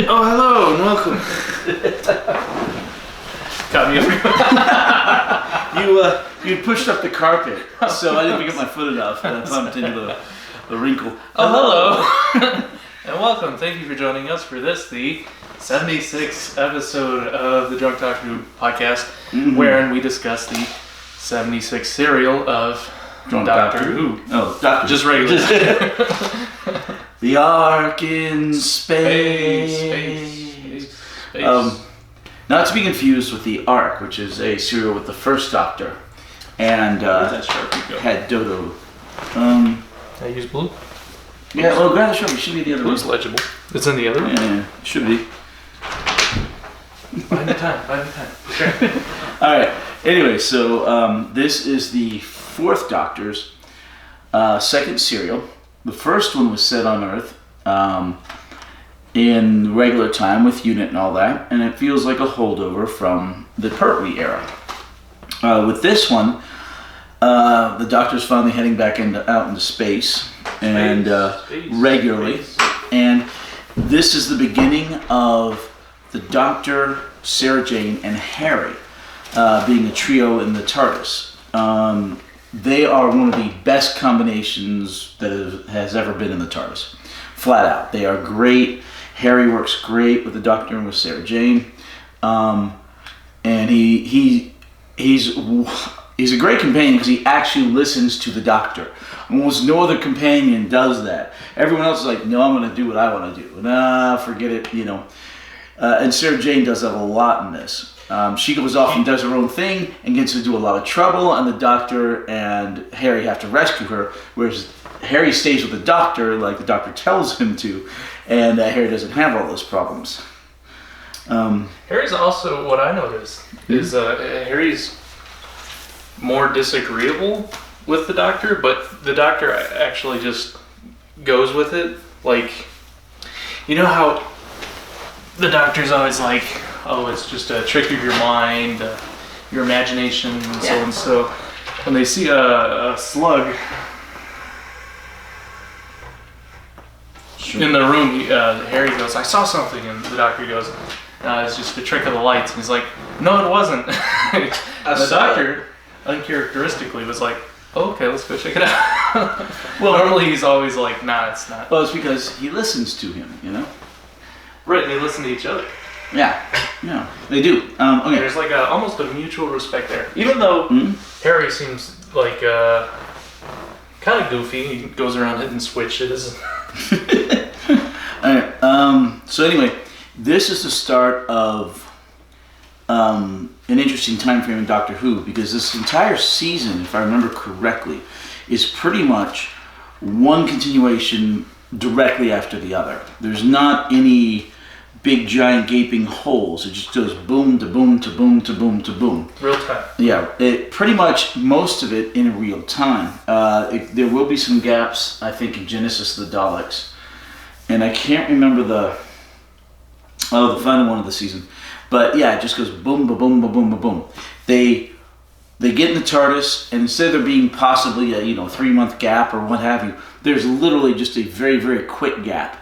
Oh, hello and welcome. Got me You pushed up the carpet, so I didn't pick up my foot enough, and I bumped into the wrinkle. Oh, hello. And welcome. Thank you for joining us for this, the 76th episode of the Drunk Doctor Who podcast, wherein we discuss the 76th serial of Drunk Doctor Who. Oh, Doctor. Just regular. The Ark in Space. Space. Not to be confused with the Ark, which is a serial with the first Doctor, and Where'd that Sharpie go? had Dodo. I use blue. Yeah, well, grab the Sharpie. It should be the other Blue's one. legible. It's in the other one? Yeah, it should be. Find the time. Sure. Alright, anyway, so this is the fourth Doctor's second serial. The first one was set on Earth in regular time with unit and all that, and it feels like a holdover from the Pertwee era. With this one, the Doctor's finally heading back out into space, and regularly. And this is the beginning of the Doctor, Sarah Jane, and Harry being a trio in the TARDIS. They are one of the best combinations that has ever been in the TARDIS. Flat out. They are great. Harry works great with the Doctor and with Sarah Jane. And he's a great companion because he actually listens to the Doctor. Almost no other companion does that. Everyone else is like, no, I'm going to do what I want to do. Nah, forget it, you know. And Sarah Jane does that a lot in this. She goes off and does her own thing and gets into a lot of trouble, and the Doctor and Harry have to rescue her, whereas Harry stays with the Doctor like the Doctor tells him to, and Harry doesn't have all those problems. Harry's also, what I noticed, is Harry's more disagreeable with the Doctor, but the Doctor actually just goes with it. Like, you know how the Doctor's always like, oh, it's just a trick of your mind, your imagination, and so. When they see a slug in the room, Harry goes, I saw something, and the Doctor goes, it's just a trick of the lights. And he's like, no, it wasn't. And the Doctor, uncharacteristically, was like, oh, okay, let's go check it out. Well, normally he's always like, nah, it's not. Well, it's because he listens to him, you know? Right, and they listen to each other. Yeah, they do. Okay. There's like almost a mutual respect there. Even though Harry seems like kind of goofy, he goes around hitting switches. Alright, so anyway, this is the start of an interesting time frame in Doctor Who, because this entire season, if I remember correctly, is pretty much one continuation directly after the other. There's not any big giant gaping holes. It just goes boom to boom to boom to boom to boom. Real time. Yeah, pretty much most of it in real time. There will be some gaps, I think, in Genesis of the Daleks, and I can't remember the final one of the season. But yeah, it just goes boom, ba boom, ba boom, ba boom. They get in the TARDIS, and instead of there being possibly a 3-month gap or what have you, there's literally just a very, very quick gap.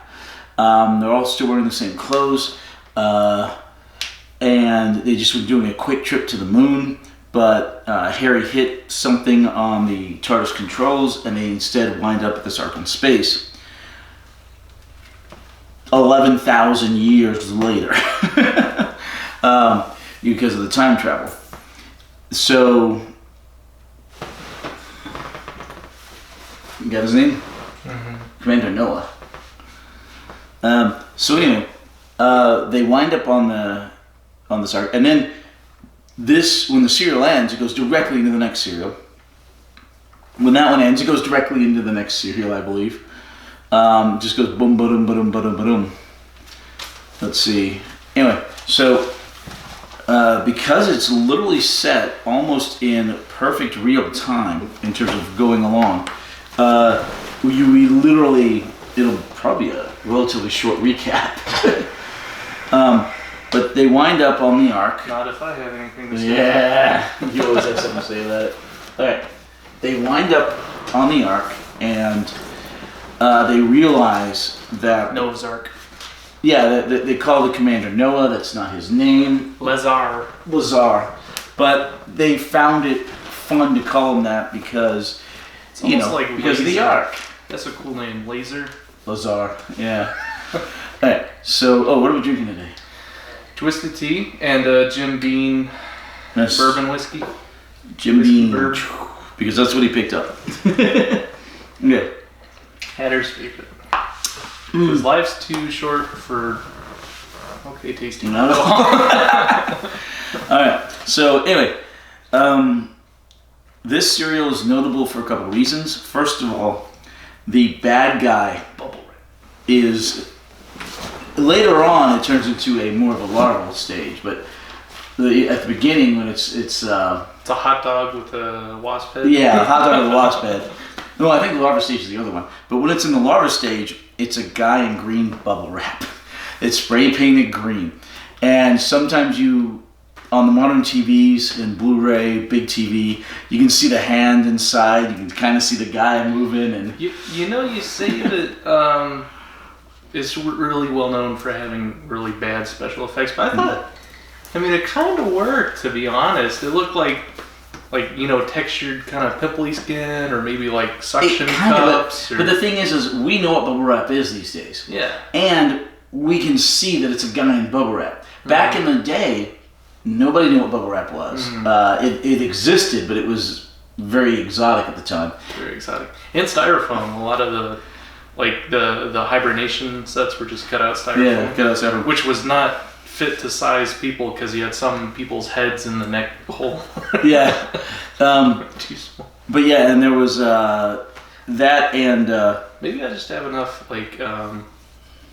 They're all still wearing the same clothes, and they just were doing a quick trip to the moon, but Harry hit something on the TARDIS controls, and they instead wind up at this Ark in space 11,000 years later because of the time travel. So, you got his name? Mm-hmm. Commander Noah. So anyway, they wind up on this arc, and then when the serial ends, it goes directly into the next serial. When that one ends, it goes directly into the next serial, I believe. It just goes boom, ba-dum, ba-dum, ba-dum, ba-dum. Let's see. Anyway, so because it's literally set almost in perfect real time in terms of going along, it'll probably be a relatively short recap. But they wind up on the Ark. Not if I have anything to say. Yeah, you always have something to say about it. Alright, they wind up on the Ark, and they realize that... Noah's Ark. Yeah, they call the commander Noah. That's not his name. Lazar. But they found it fun to call him that because, it's almost like because of the Ark. That's a cool name, Lazar. Lazar, yeah. Alright, so, what are we drinking today? Twisted tea and Jim Beam bourbon whiskey. Jim Beam, because that's what he picked up. Yeah. Hatter's favorite. Because life's too short for okay tasting. Not at all. Alright, so anyway, this cereal is notable for a couple of reasons. First of all, the bad guy is, later on it turns into a more of a larval stage, but at the beginning when it's a hot dog with a wasp head. Yeah, a hot dog with a wasp head. No, I think the larva stage is the other one. But when it's in the larva stage, it's a guy in green bubble wrap. It's spray painted green. And sometimes on the modern TVs and Blu-ray, big TV, you can see the hand inside. You can kind of see the guy moving. And you say that it's really well known for having really bad special effects, but I thought, it kind of worked, to be honest. It looked like textured kind of pimply skin, or maybe like suction cups. But the thing is we know what bubble wrap is these days. Yeah. And we can see that it's a guy in bubble wrap. Back in the day, nobody knew what bubble wrap was. It existed, but it was very exotic at the time. Very exotic. And styrofoam. A lot of the hibernation sets were just cut out styrofoam. Yeah, cut out styrofoam. Which was not fit to size people because you had some people's heads in the neck hole. Yeah. Too small. But yeah, and there was that and... maybe I just have enough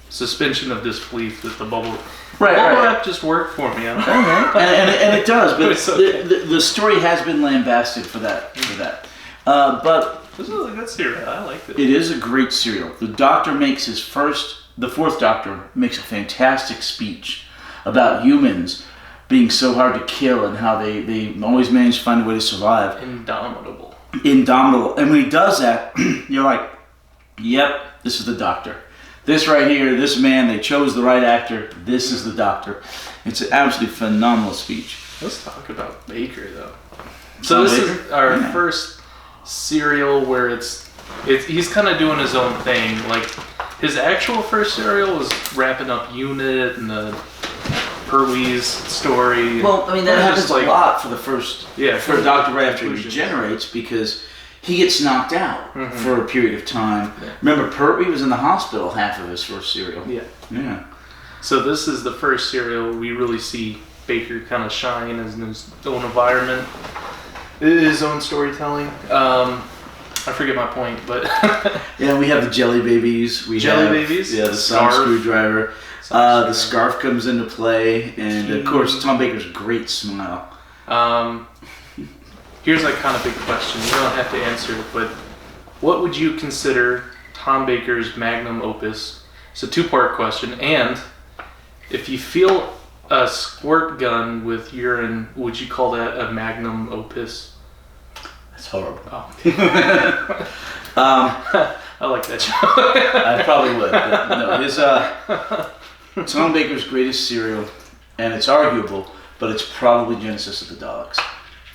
suspension of disbelief that the bubble wrap just worked for me. I don't know. and it does, but okay. the story has been lambasted for that. But this is a good cereal. I like it. It is a great cereal. The Doctor makes the fourth Doctor makes a fantastic speech about humans being so hard to kill and how they always manage to find a way to survive. Indomitable. And when he does that, you're like, yep, this is the Doctor. This right here, this man, they chose the right actor. This is the Doctor. It's an absolutely phenomenal speech. Let's talk about Baker, though. So this is our first cereal where he's kind of doing his own thing. Like, his actual first cereal was wrapping up Unit and the Pertwee's story. Well, that happens a lot for the first, for Dr. right after he regenerates, because he gets knocked out for a period of time. Yeah. Remember, Pertwee was in the hospital half of his first cereal. Yeah. So this is the first cereal we really see Baker kind of shine as in his own environment, his own storytelling. I forget my point, but... Yeah, we have the Jelly Babies. Babies? Yeah, the sonic screwdriver. The scarf comes into play, and of course, Tom Baker's great smile. Here's a kind of big question. You don't have to answer it, but what would you consider Tom Baker's magnum opus? It's a two-part question, and if you feel a squirt gun with urine, would you call that a magnum opus? That's horrible. Oh. I like that joke. I probably would. But no, his Tom Baker's greatest cereal, and it's arguable, but it's probably Genesis of the Daleks.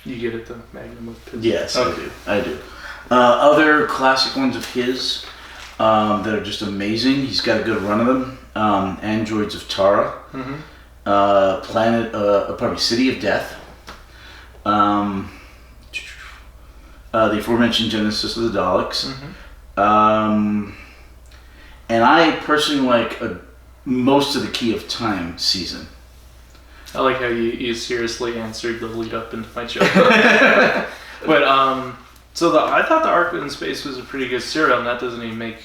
You get it, the magnum opus? Yes, okay. I do. Other classic ones of his that are just amazing. He's got a good run of them. Androids of Tara. City of Death. The aforementioned Genesis of the Daleks. And I personally like most of the Key of Time season. I like how you seriously answered the lead up into my joke. But I thought the Ark in Space was a pretty good cereal, and that doesn't even make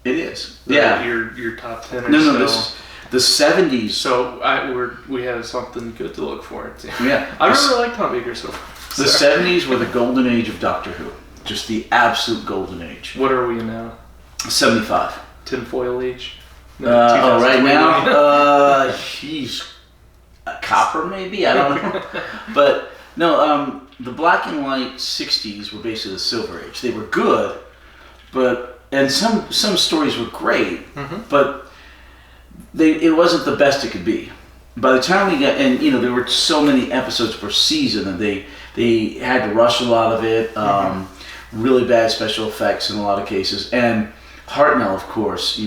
it is. Your top 10 or so. No, this is the 70s. So we have something good to look forward to. Yeah. I really like Tom Baker so far. The 70s were the golden age of Doctor Who. Just the absolute golden age. What are we in now? 75. Tinfoil age? Right now? He's copper maybe? I don't know. But no, the black and white 60s were basically the silver age. They were good, and some stories were great, but it wasn't the best it could be. By the time we got, and there were so many episodes per season that they had to rush a lot of it. Really bad special effects in a lot of cases, and Hartnell, of course,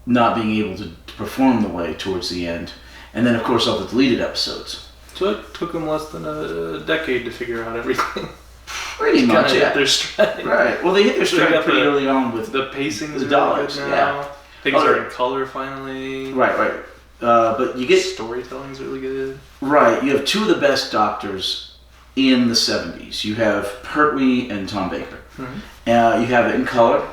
not being able to perform the way towards the end, and then of course all the deleted episodes. So it took them less than a decade to figure out everything. Pretty much, yeah. Hit their stride. Right. Well, they hit their stride pretty early on with the pacing. The dollars. Now. Yeah. Things are in color finally. Right. But you get storytelling's really good. Right. You have two of the best doctors in the 70s. You have Pertwee and Tom Baker. Mm-hmm. You have it in color.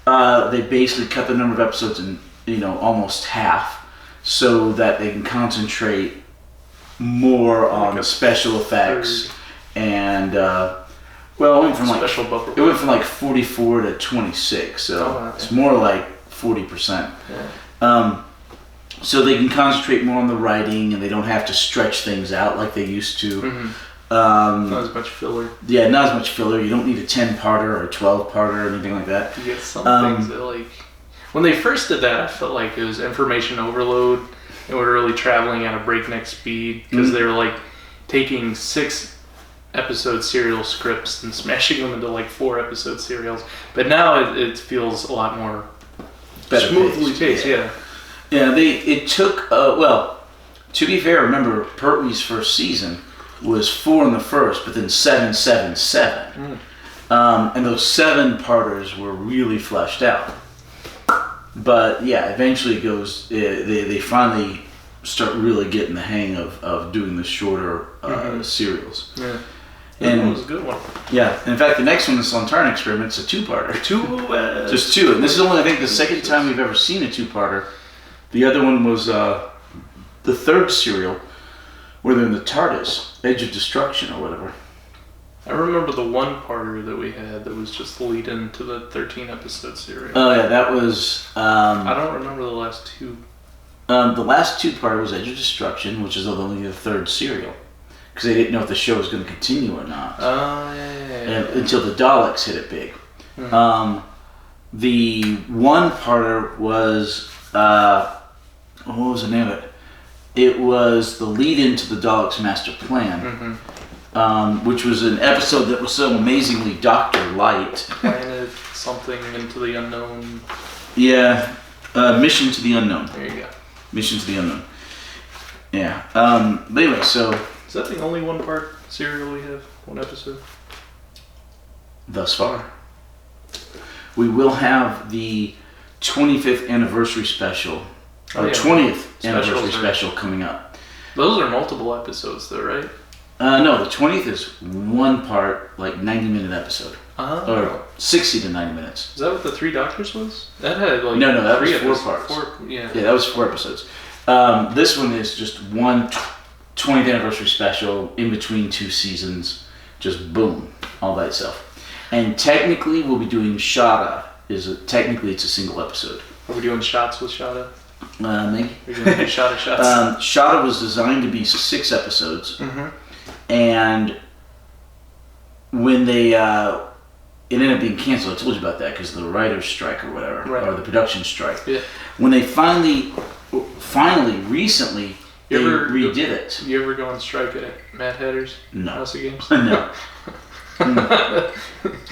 They basically cut the number of episodes in almost half, so that they can concentrate more on the special effects and it went from like 44 to 26, so it's more like 40%. Yeah. So they can concentrate more on the writing, and they don't have to stretch things out like they used to. Mm-hmm. Not as much filler. Yeah, not as much filler. You don't need a 10-parter or a 12-parter or anything like that. You get some things that when they first did that, I felt like it was information overload. They were really traveling at a breakneck speed because they were taking 6-episode serial scripts and smashing them into 4-episode serials. But now it feels a lot more better smoothly paced. Yeah. Yeah. It took to be fair, remember Pertwee's first season was 4 in the first, but then 7, 7, 7. And those 7-parters were really fleshed out. But yeah, eventually it goes. They finally start really getting the hang of doing the shorter serials. Yeah, that was a good one. Yeah, in fact, the next one, the Sontarn Experiment, it's a 2-parter. Just 2, and this is only I think the second time we've ever seen a 2-parter. The other one was the 3rd serial, where they're in the TARDIS, Edge of Destruction or whatever. I remember the 1-parter that we had that was just the lead into the 13-episode serial. Oh yeah, that was... I don't remember the last 2. The last 2-parter was Edge of Destruction, which is only the 3rd serial. Because they didn't know if the show was going to continue or not. Oh, yeah. Until the Daleks hit it big. Mm-hmm. The 1-parter was... what was the name of it? It was the lead into the Daleks' Master Plan. Mm-hmm. Which was an episode that was so amazingly Dr. Light. Planet something into the unknown. Yeah. Mission to the Unknown. There you go. Mission to the Unknown. Yeah. But anyway, so... Is that the only 1-part serial we have? 1 episode? Thus far. We will have the 25th anniversary special. Or 20th anniversary special coming up. Those are multiple episodes though, right? No, the 20th is 1 part, 90-minute episode. Or 60 to 90 minutes. Is that what the 3 Doctors was? That had No, that was 4 episodes. parts. Yeah, that was 4 episodes. This one is just 1 20th anniversary special in between 2 seasons. Just boom, all by itself. And technically, we'll be doing Shada. Technically, it's a single episode. Are we doing shots with Shada? Maybe. We're going to do Shada shots. Shada was designed to be 6 episodes. Mm-hmm. And when they... it ended up being canceled. I told you about that because of the writer's strike or whatever. Right. Or the production strike. Yeah. When they finally, recently... They redid it. You ever go on strike at Mad Hatter's House of Games? No.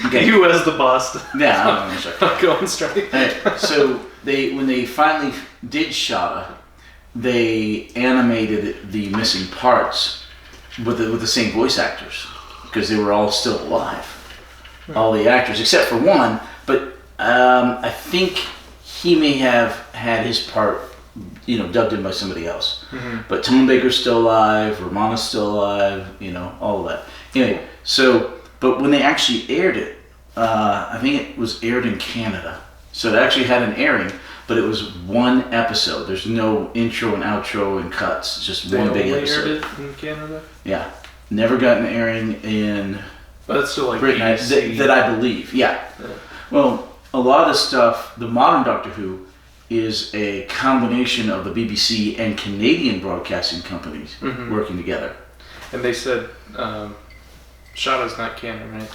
Okay. You as the boss. Yeah, I'm on strike. Go on strike. Right. So when they finally did Shada, they animated the missing parts with the same voice actors because they were all still alive. All the actors except for one, but I think he may have had his part dubbed in by somebody else. Mm-hmm. But Tom Baker's still alive, Romana's still alive, all of that. Anyway, but when they actually aired it, I think it was aired in Canada. So it actually had an airing, but it was 1 episode. There's no intro and outro and cuts. It's just one big episode. They aired it in Canada? Yeah. Never got an airing in but it's still Britain, that I believe. Yeah. Well, a lot of the stuff, the modern Doctor Who, is a combination of the BBC and Canadian broadcasting companies working together. And they said Shada's not canon, right?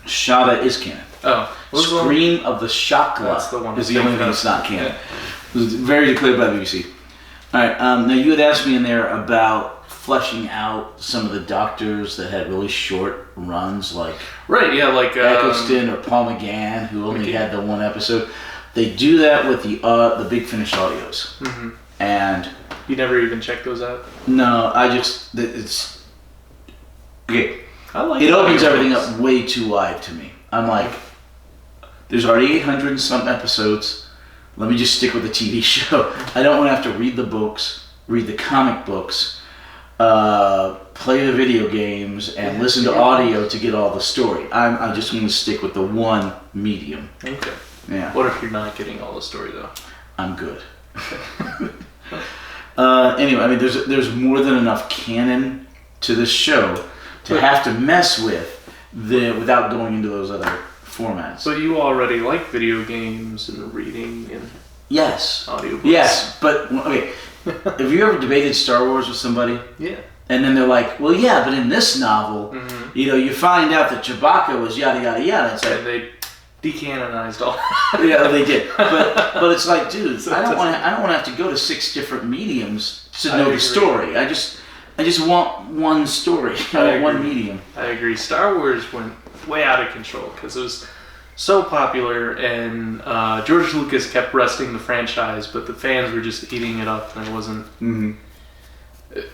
Shada is canon. Oh, Scream of the Chakla. That's the one. Is the only thing that's not canon. It was very declared by the BBC. All right. Now you had asked me in there about fleshing out some of the doctors that had really short runs, like Eccleston or Paul McGann, who only had the one episode. They do that with the Big Finish audios, and you never even check those out. No, it's okay. It opens everything up way too wide to me. I'm like, there's already 800 and some episodes. Let me just stick with the TV show. I don't want to have to read the books, read the comic books, play the video games, and listen to audio to get all the story. I just want to stick with the one medium. Okay. Yeah. What if you're not getting all the story though? I'm good. Anyway, I mean, there's more than enough canon to this show to have to mess with without going into those other formats. But you already like video games and reading and audiobooks. Yes, but okay. Have you ever debated Star Wars with somebody? Yeah. And then they're like, well, yeah, but in this novel, you find out that Chewbacca was yada yada yada. It's like, and they decanonized all. Yeah, they did. But it's like, dude, I don't want to have to go to 6 different mediums to know the story. I just want one story. I want one medium. I agree. Star Wars went way out of control because it was so popular, and George Lucas kept resting the franchise, but the fans were just eating it up, and it wasn't.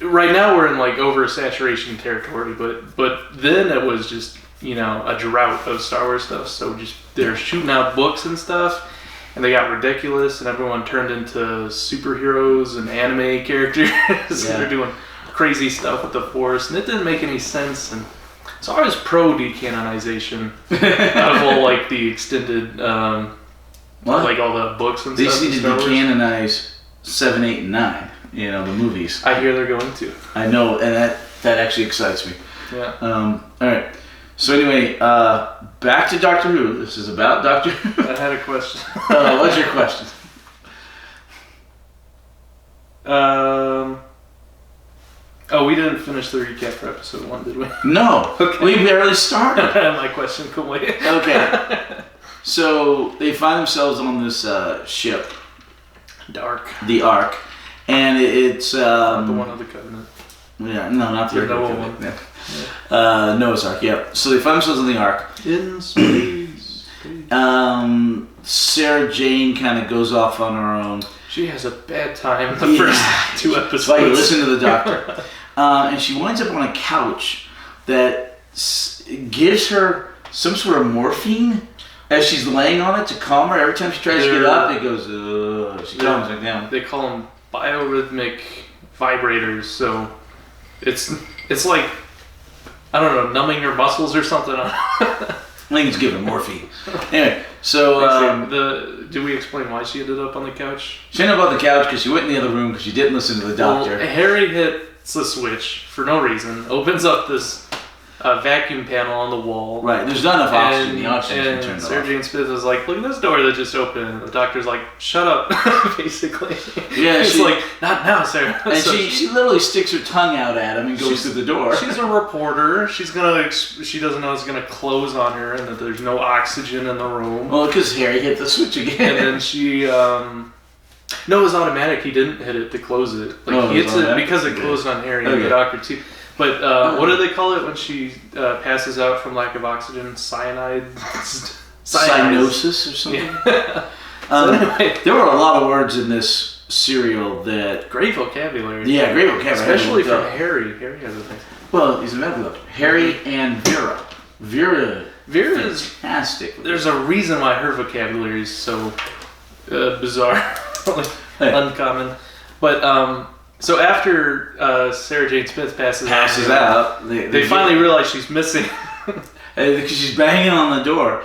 Right now we're in like oversaturation territory, but then it was just a drought of Star Wars stuff. So just they're shooting out books and stuff, and they got ridiculous, and everyone turned into superheroes and anime characters. They're doing crazy stuff with the Force, and it didn't make any sense. And so I was pro decanonization of all like the extended, like all the books and stuff. They need to decanonize 7, 8, and 9. The movies. I hear they're going to. I know, and that actually excites me. Yeah. All right. So anyway, back to Doctor Who. This is about Doctor Who. I had a question. What's your question? We didn't finish the recap for episode 1, did we? No. Okay. We barely started. My question could wait. Okay. So they find themselves on this ship. The Ark. And it's... not the one of the Covenant. Yeah, no, not the Noah Covenant. one. Yeah. Noah's Ark, yeah. So they find themselves on the Ark. In space. Sarah Jane kind of goes off on her own. She has a bad time in the first 2 episodes. That's why you listen to the doctor. And she winds up on a couch that gives her some sort of morphine as she's laying on it to calm her. Every time she tries to get up, it goes, she calms her down. They call them biorhythmic vibrators, so it's like, I don't know, numbing her muscles or something. I think it's giving morphine. Anyway, so... do we explain why she ended up on the couch? She ended up on the couch because she went in the other room because she didn't listen to the doctor. Well, Harry hits the switch for no reason, opens up this vacuum panel on the wall. Right, there's not enough oxygen. The oxygen's been turned off. Sarah Jane Smith is like, look at this door that just opened. And the doctor's like, shut up, basically. Yeah, she's like, not now, Sarah. And so she literally sticks her tongue out at him and goes through the door. She's a reporter. She doesn't know it's gonna close on her and that there's no oxygen in the room. Well, because Harry hit the switch again. And then she, no, it was automatic. He didn't hit it to close it. He hits it because it closed on Harry and the doctor too. But what do they call it when she passes out from lack of oxygen? Cyanosis or something? Yeah. There were a lot of words in this serial that... Great vocabulary. Yeah, great vocabulary. Especially from Harry. Harry has a thing. Well, he's a medical doctor. Harry and Vera. Vera is fantastic. There's a reason why her vocabulary is so bizarre. Uncommon. But... so after Sarah Jane Smith passes out, they finally realize she's missing. Because she's banging on the door.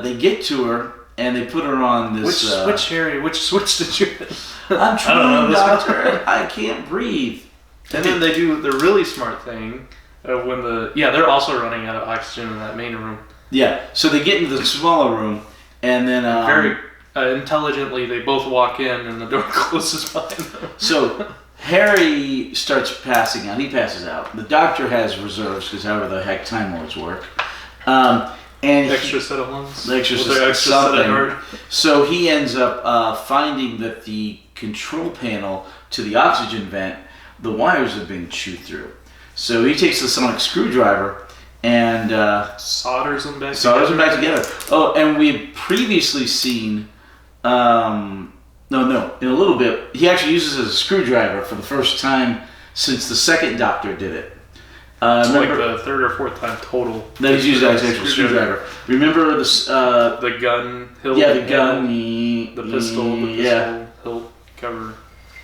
They get to her and they put her on this... Which switch did you hit? I'm trying, doctor. I can't breathe. And then they do the really smart thing when they're also running out of oxygen in that main room. Yeah, so they get into the smaller room and then... very intelligently, they both walk in and the door closes behind them. So... Harry starts passing out. He passes out. The doctor has reserves because however the heck Time Lords work. And extra set of lungs. Extra set of heart. So he ends up finding that the control panel to the oxygen vent, the wires have been chewed through. So he takes the sonic screwdriver and solders them back together. Oh, and we had previously seen, in a little bit, he actually uses it as a screwdriver for the first time since the second Doctor did it. It's like the third or fourth time total that he's used as an actual screwdriver. Remember the gun hilt? Yeah, the gun. The pistol hilt cover.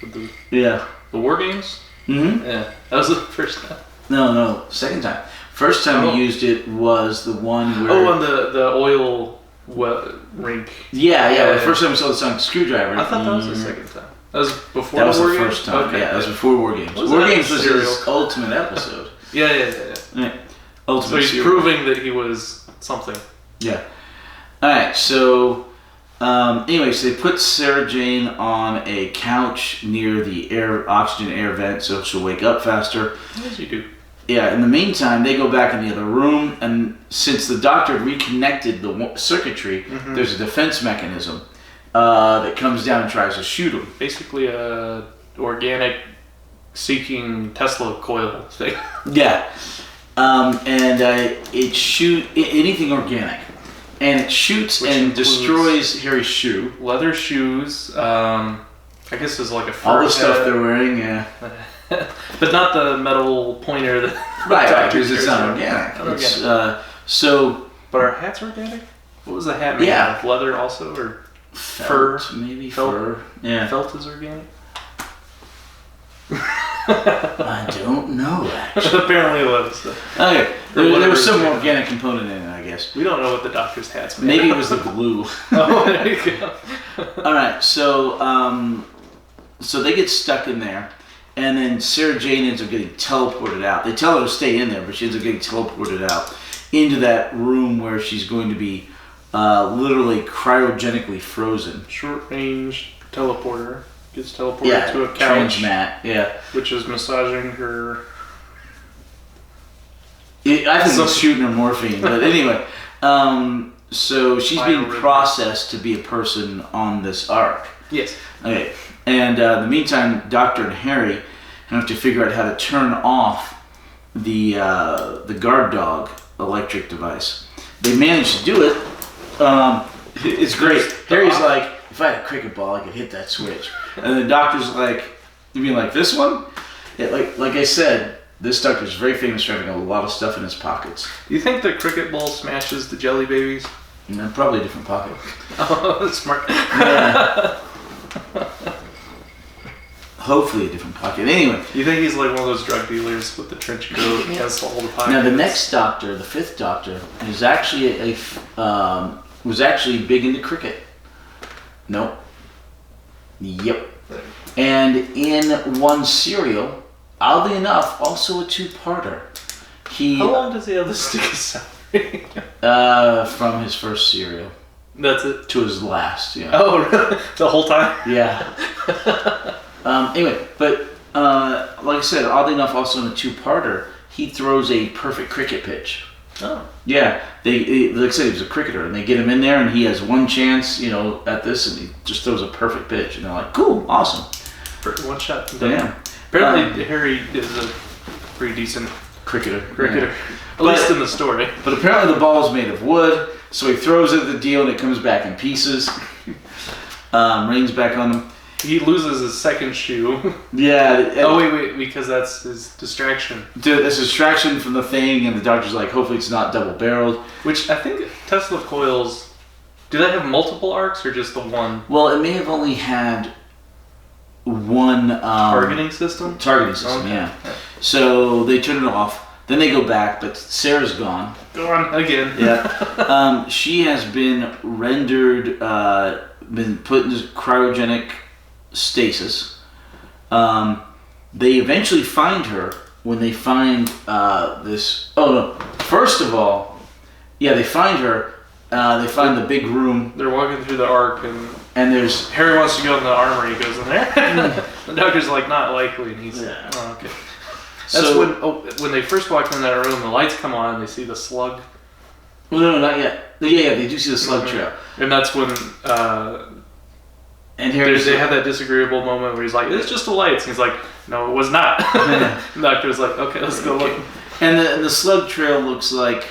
With the War Games? Mm-hmm. Yeah. That was the first time. No, second time. First time he used it was the one where... Oh, on the oil rink. Yeah. The first time we saw the sonic screwdriver. I thought that was the second time. That was before That was the War the Games? first time. Okay. Yeah, that was before War Games. War Games was his ultimate episode. Yeah. Right. Ultimate so he's proving that he was something. Yeah. Alright, so... anyway, so they put Sarah Jane on a couch near the oxygen air vent so she'll wake up faster. As you do. Yeah, in the meantime, they go back in the other room, and since the Doctor reconnected the circuitry, there's a defense mechanism that comes down and tries to shoot him. Basically a organic seeking Tesla coil thing. Yeah. And it shoots anything organic. And it shoots and destroys Harry's shoe. Leather shoes. I guess it's like a fur all the stuff they're wearing, yeah. But not the metal pointer that... Right, because it's not organic. But are hats organic? What was the hat made of? Leather also? Or fur? Maybe felt? Fur. Yeah. Felt is organic? I don't know, actually. Apparently it was. Okay, there was some organic component in it, I guess. We don't know what the Doctor's hat's made. Maybe it was the glue. Oh, there you go. Alright, so they get stuck in there, and then Sarah Jane ends up getting teleported out. They tell her to stay in there, but she ends up getting teleported out into that room where she's going to be literally cryogenically frozen. Short range teleporter. Gets teleported to a couch. Mat, which is massaging her. I think it's shooting her morphine, but anyway. So she's being processed to be a person on this ark. Yes. Okay. And in the meantime, Doctor and Harry have to figure out how to turn off the guard dog electric device. They manage to do it. It's great. Harry's like, if I had a cricket ball, I could hit that switch. And the Doctor's like, you mean like this one? Yeah, like I said, this Doctor's very famous for having a lot of stuff in his pockets. Do you think the cricket ball smashes the jelly babies? No, probably a different pocket. Oh, that's smart. Yeah. Hopefully a different pocket. Anyway. You think he's like one of those drug dealers with the trench coat and has all the pockets? Now the next Doctor, the fifth Doctor, is actually was actually big into cricket. Nope. Yep. And in one serial, oddly enough, also a two-parter. How long does he have the stick of salary? From his first serial. That's it? To his last, yeah. Oh, really? The whole time? Yeah. Anyway, but like I said, oddly enough, also in a two-parter, he throws a perfect cricket pitch. Oh. Yeah, like I said, he was a cricketer, and they get him in there, and he has one chance, at this, and he just throws a perfect pitch, and they're like, "Cool, awesome." One shot. Yeah. Apparently, Harry is a pretty decent cricketer. Yeah. At least in the story. But apparently, the ball is made of wood, so he throws it at the deal, and it comes back in pieces. Rains back on him. He loses his second shoe. Yeah. Oh, wait, because that's his distraction. That's a distraction from the thing, and the Doctor's like, hopefully it's not double-barreled. Which, I think Tesla coils, do they have multiple arcs, or just the one? Well, it may have only had one... targeting system? Targeting system, okay. Yeah. So they turn it off, then they go back, but Sarah's gone. Gone again. Yeah. She has been rendered, been put into cryogenic stasis. They eventually find her when they find this. Oh no! First of all, they find her. They find the big room. They're walking through the ark, and there's Harry wants to go in the armory. He goes in there. The Doctor's like, not likely, and he's oh, okay. That's when they first walk in that room. The lights come on, and they see the slug Well, no, not yet. Yeah, they do see the slug trail. And that's when and they have that disagreeable moment where he's like, it's just the lights. And he's like, no, it was not. The doctor's like, okay, let's go look. And the slug trail looks like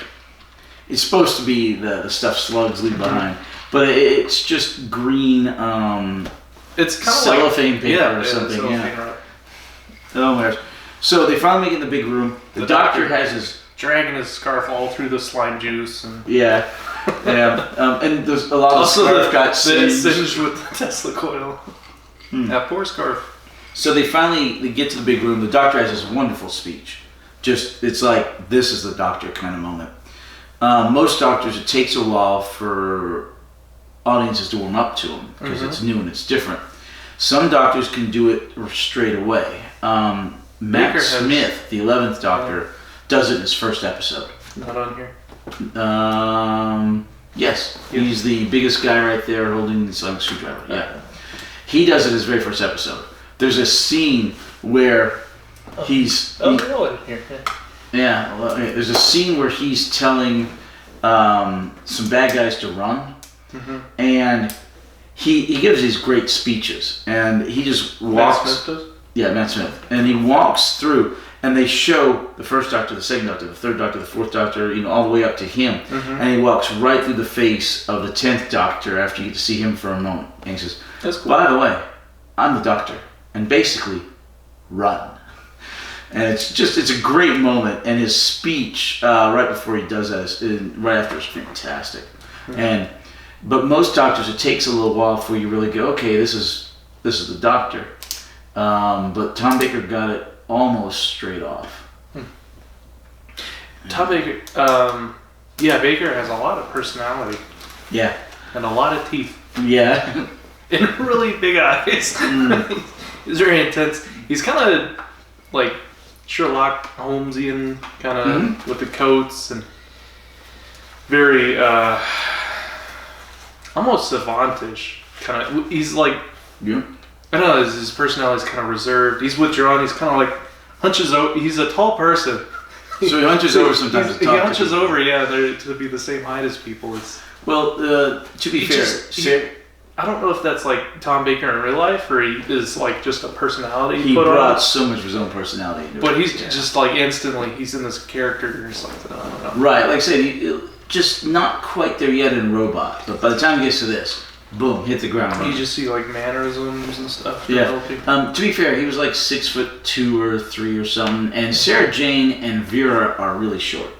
it's supposed to be the stuff slugs leave behind. But it's just green it's kind of cellophane paper or something. Yeah. Oh my gosh. So they finally make it in the big room. The doctor has his... dragging his scarf all through the slime juice. And and there's a lot of scarf got singed with the Tesla coil. That poor scarf. So they get to the big room. The doctor has this wonderful speech. Just, it's like, this is the doctor kind of moment. Most doctors, it takes a while for audiences to warm up to him because it's new and it's different. Some doctors can do it straight away. Matt Smith, the 11th Doctor, does it in his first episode. Not on here. Yes. He's the biggest guy right there holding the sonic screwdriver. Yeah. He does it in his very first episode. There's a scene where really? Here. Yeah. Well, there's a scene where he's telling some bad guys to run, and he gives these great speeches, and he just walks. Matt Smith does? Yeah, Matt Smith, and he walks through. And they show the first Doctor, the second Doctor, the third Doctor, the fourth Doctor, all the way up to him. And he walks right through the face of the 10th Doctor after you get to see him for a moment. And he says, that's cool. By the way, I'm the Doctor. And basically, run. And it's a great moment. And his speech right before he does that, right after, is fantastic. But most Doctors, it takes a little while before you really go, okay, this is the Doctor. But Tom Baker got it almost straight off. Tom Baker, Baker has a lot of personality. Yeah. And a lot of teeth. Yeah. And really big eyes. He's very intense. He's kind of like Sherlock Holmesian, kind of with the coats and very almost savantish. Kind of. He's like. Yeah. I don't know, his personality is kind of reserved. He's withdrawn. He's kind of like hunches over. He's a tall person. So he hunches over sometimes. He hunches over, to be the same height as people. To be fair, I don't know if that's like Tom Baker in real life or he is like just a personality. He brought so much of his own personality into it. But he's just like instantly, he's in this character or something. I don't know. Right, like I said, just not quite there yet in Robot. But by the time he gets to this, boom, hit the ground running. You just see like mannerisms and stuff. Yeah. To be fair, he was like 6'2" or 3 or something, and Sarah Jane and Vera are really short.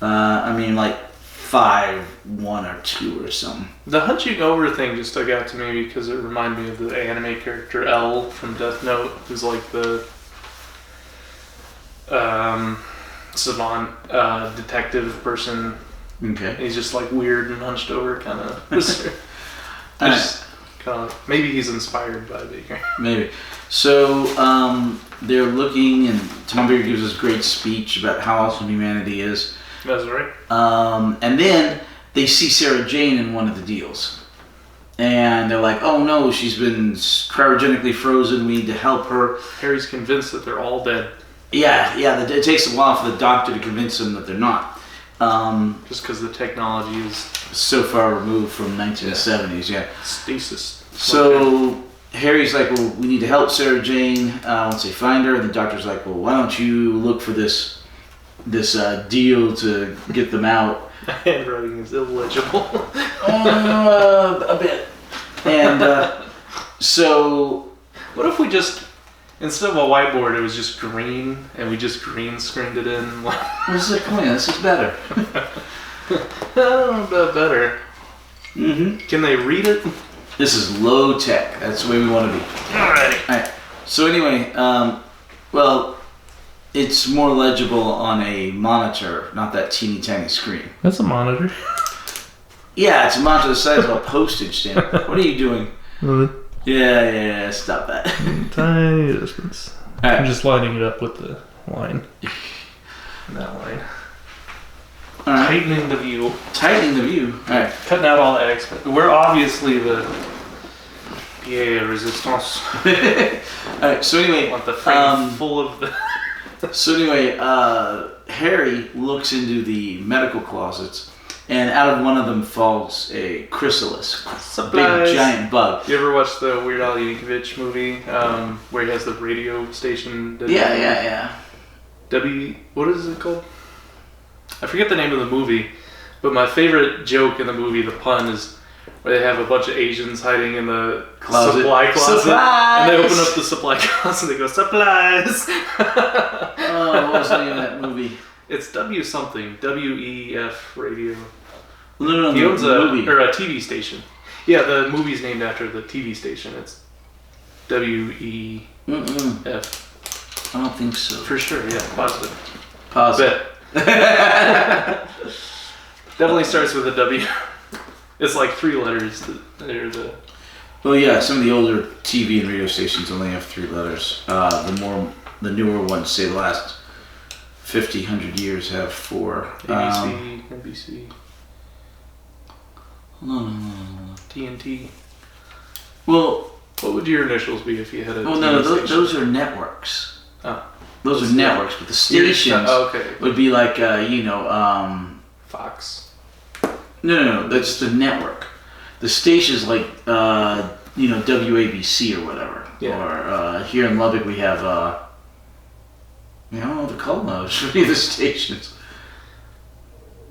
Like 5'1" or 2 or something. The hunching over thing just stuck out to me because it reminded me of the anime character L from Death Note, who's like the savant detective person. Okay. He's just like weird and hunched over, kind of. Maybe he's inspired by Baker. Maybe. So they're looking, and Tom Baker gives this great speech about how awesome humanity is. That's right. And then they see Sarah Jane in one of the deals. And they're like, oh no, she's been cryogenically frozen, we need to help her. Harry's convinced that they're all dead. Yeah, it takes a while for the doctor to convince them that they're not. Just because the technology is so far removed from 1970s, stasis. So Harry's like, well, we need to help Sarah Jane once they find her. And the doctor's like, well, why don't you look for this deal to get them out? The handwriting is illegible. A bit. And so... What if we just... Instead of a whiteboard, it was just green, and we just green screened it in. What's the point? This is better. I don't know about better. Can they read it? This is low tech. That's the way we want to be. Alright. So anyway, it's more legible on a monitor, not that teeny tiny screen. That's a monitor. Yeah, it's a monitor the size of a postage stamp. What are you doing? Yeah, stop that. Tiny distance. Right. I'm just lining it up with the line. That line. Right. Tightening the view. Alright. Cutting out all the X. We're obviously the PA resistance. Alright, so anyway. Want the frame full of the... So anyway, Harry looks into the medical closets and out of one of them falls a chrysalis, Supplies. big giant bug. You ever watch the Weird Al Yankovic movie where he has the radio station? Yeah. What is it called? I forget the name of the movie, but my favorite joke in the movie, the pun, is where they have a bunch of Asians hiding in the supply closet. Supplies! And they open up the supply closet and they go, supplies! Oh, what was the name of that movie? It's W something. WEF radio. No, He owns the movie. a TV station. Yeah, the movie's named after the TV station. It's WEF. I don't think so. For sure, yeah, positive. Positive. Bet. Definitely starts with a W. It's like 3 letters. Well, yeah, some of the older TV and radio stations only have 3 letters. The newer ones, say the last 50, 100 years, have 4. ABC, NBC. No. TNT. Well, what would your initials be if you had a well, TV no, station? those are networks. Oh. Those are networks, but the stations would be like, Fox. No, that's the network. The station's like, WABC or whatever. Yeah. Or here in Lubbock we have, I don't know what to call those. Should be the stations.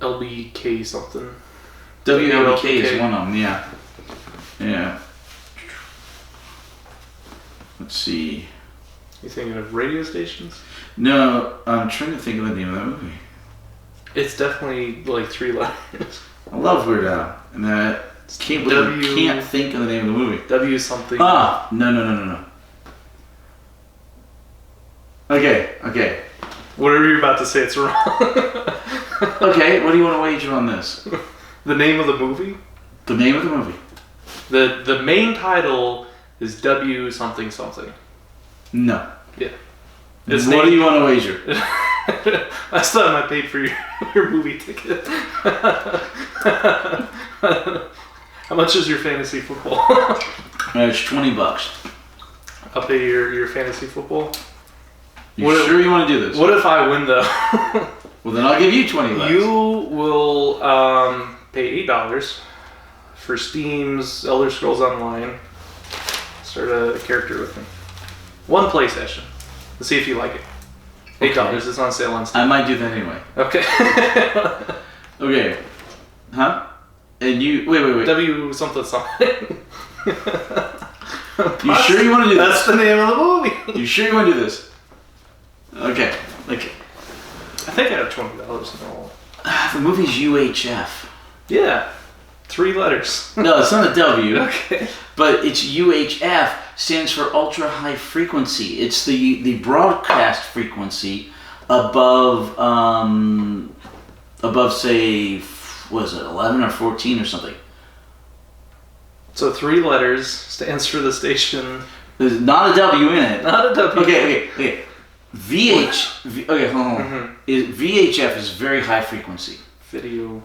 LBK something. WLBK is one of them, yeah. Yeah. Let's see. You thinking of radio stations? No, I'm trying to think of the name of that movie. It's definitely like 3 letters. I love Weird Al, and I can't think of the name of the movie. W something. Ah, no. Okay. Whatever you're about to say, it's wrong. Okay, what do you want to wager on this? The name of the movie? The name of the movie. The main title is W something something. No. Yeah. What do you want to wager? I still have my paid for your movie ticket. How much is your fantasy football? It's $20. I'll pay your fantasy football. You sure you want to do this? What if I win though? Well, then I'll give you $20. You will pay $8 for Steam's Elder Scrolls Online. Start a character with me. 1 play session. Let's see if you like it. $8. Okay. It's on sale on Steam. I might do that anyway. Okay. Okay. Huh? And you wait. W something something. You sure you want to do this? That's the name of the movie. You sure you want to do this? Okay. I think I have $20 in all. The movie's UHF. Yeah. 3 letters. No, it's not a W. Okay. But it's UHF, stands for ultra high frequency. It's the broadcast frequency above say, what is it, 11 or 14 or something. So 3 letters stands for the station. There's not a W in it. Not a W. Okay. Okay, hold on. Mm-hmm. VHF is very high frequency. Video.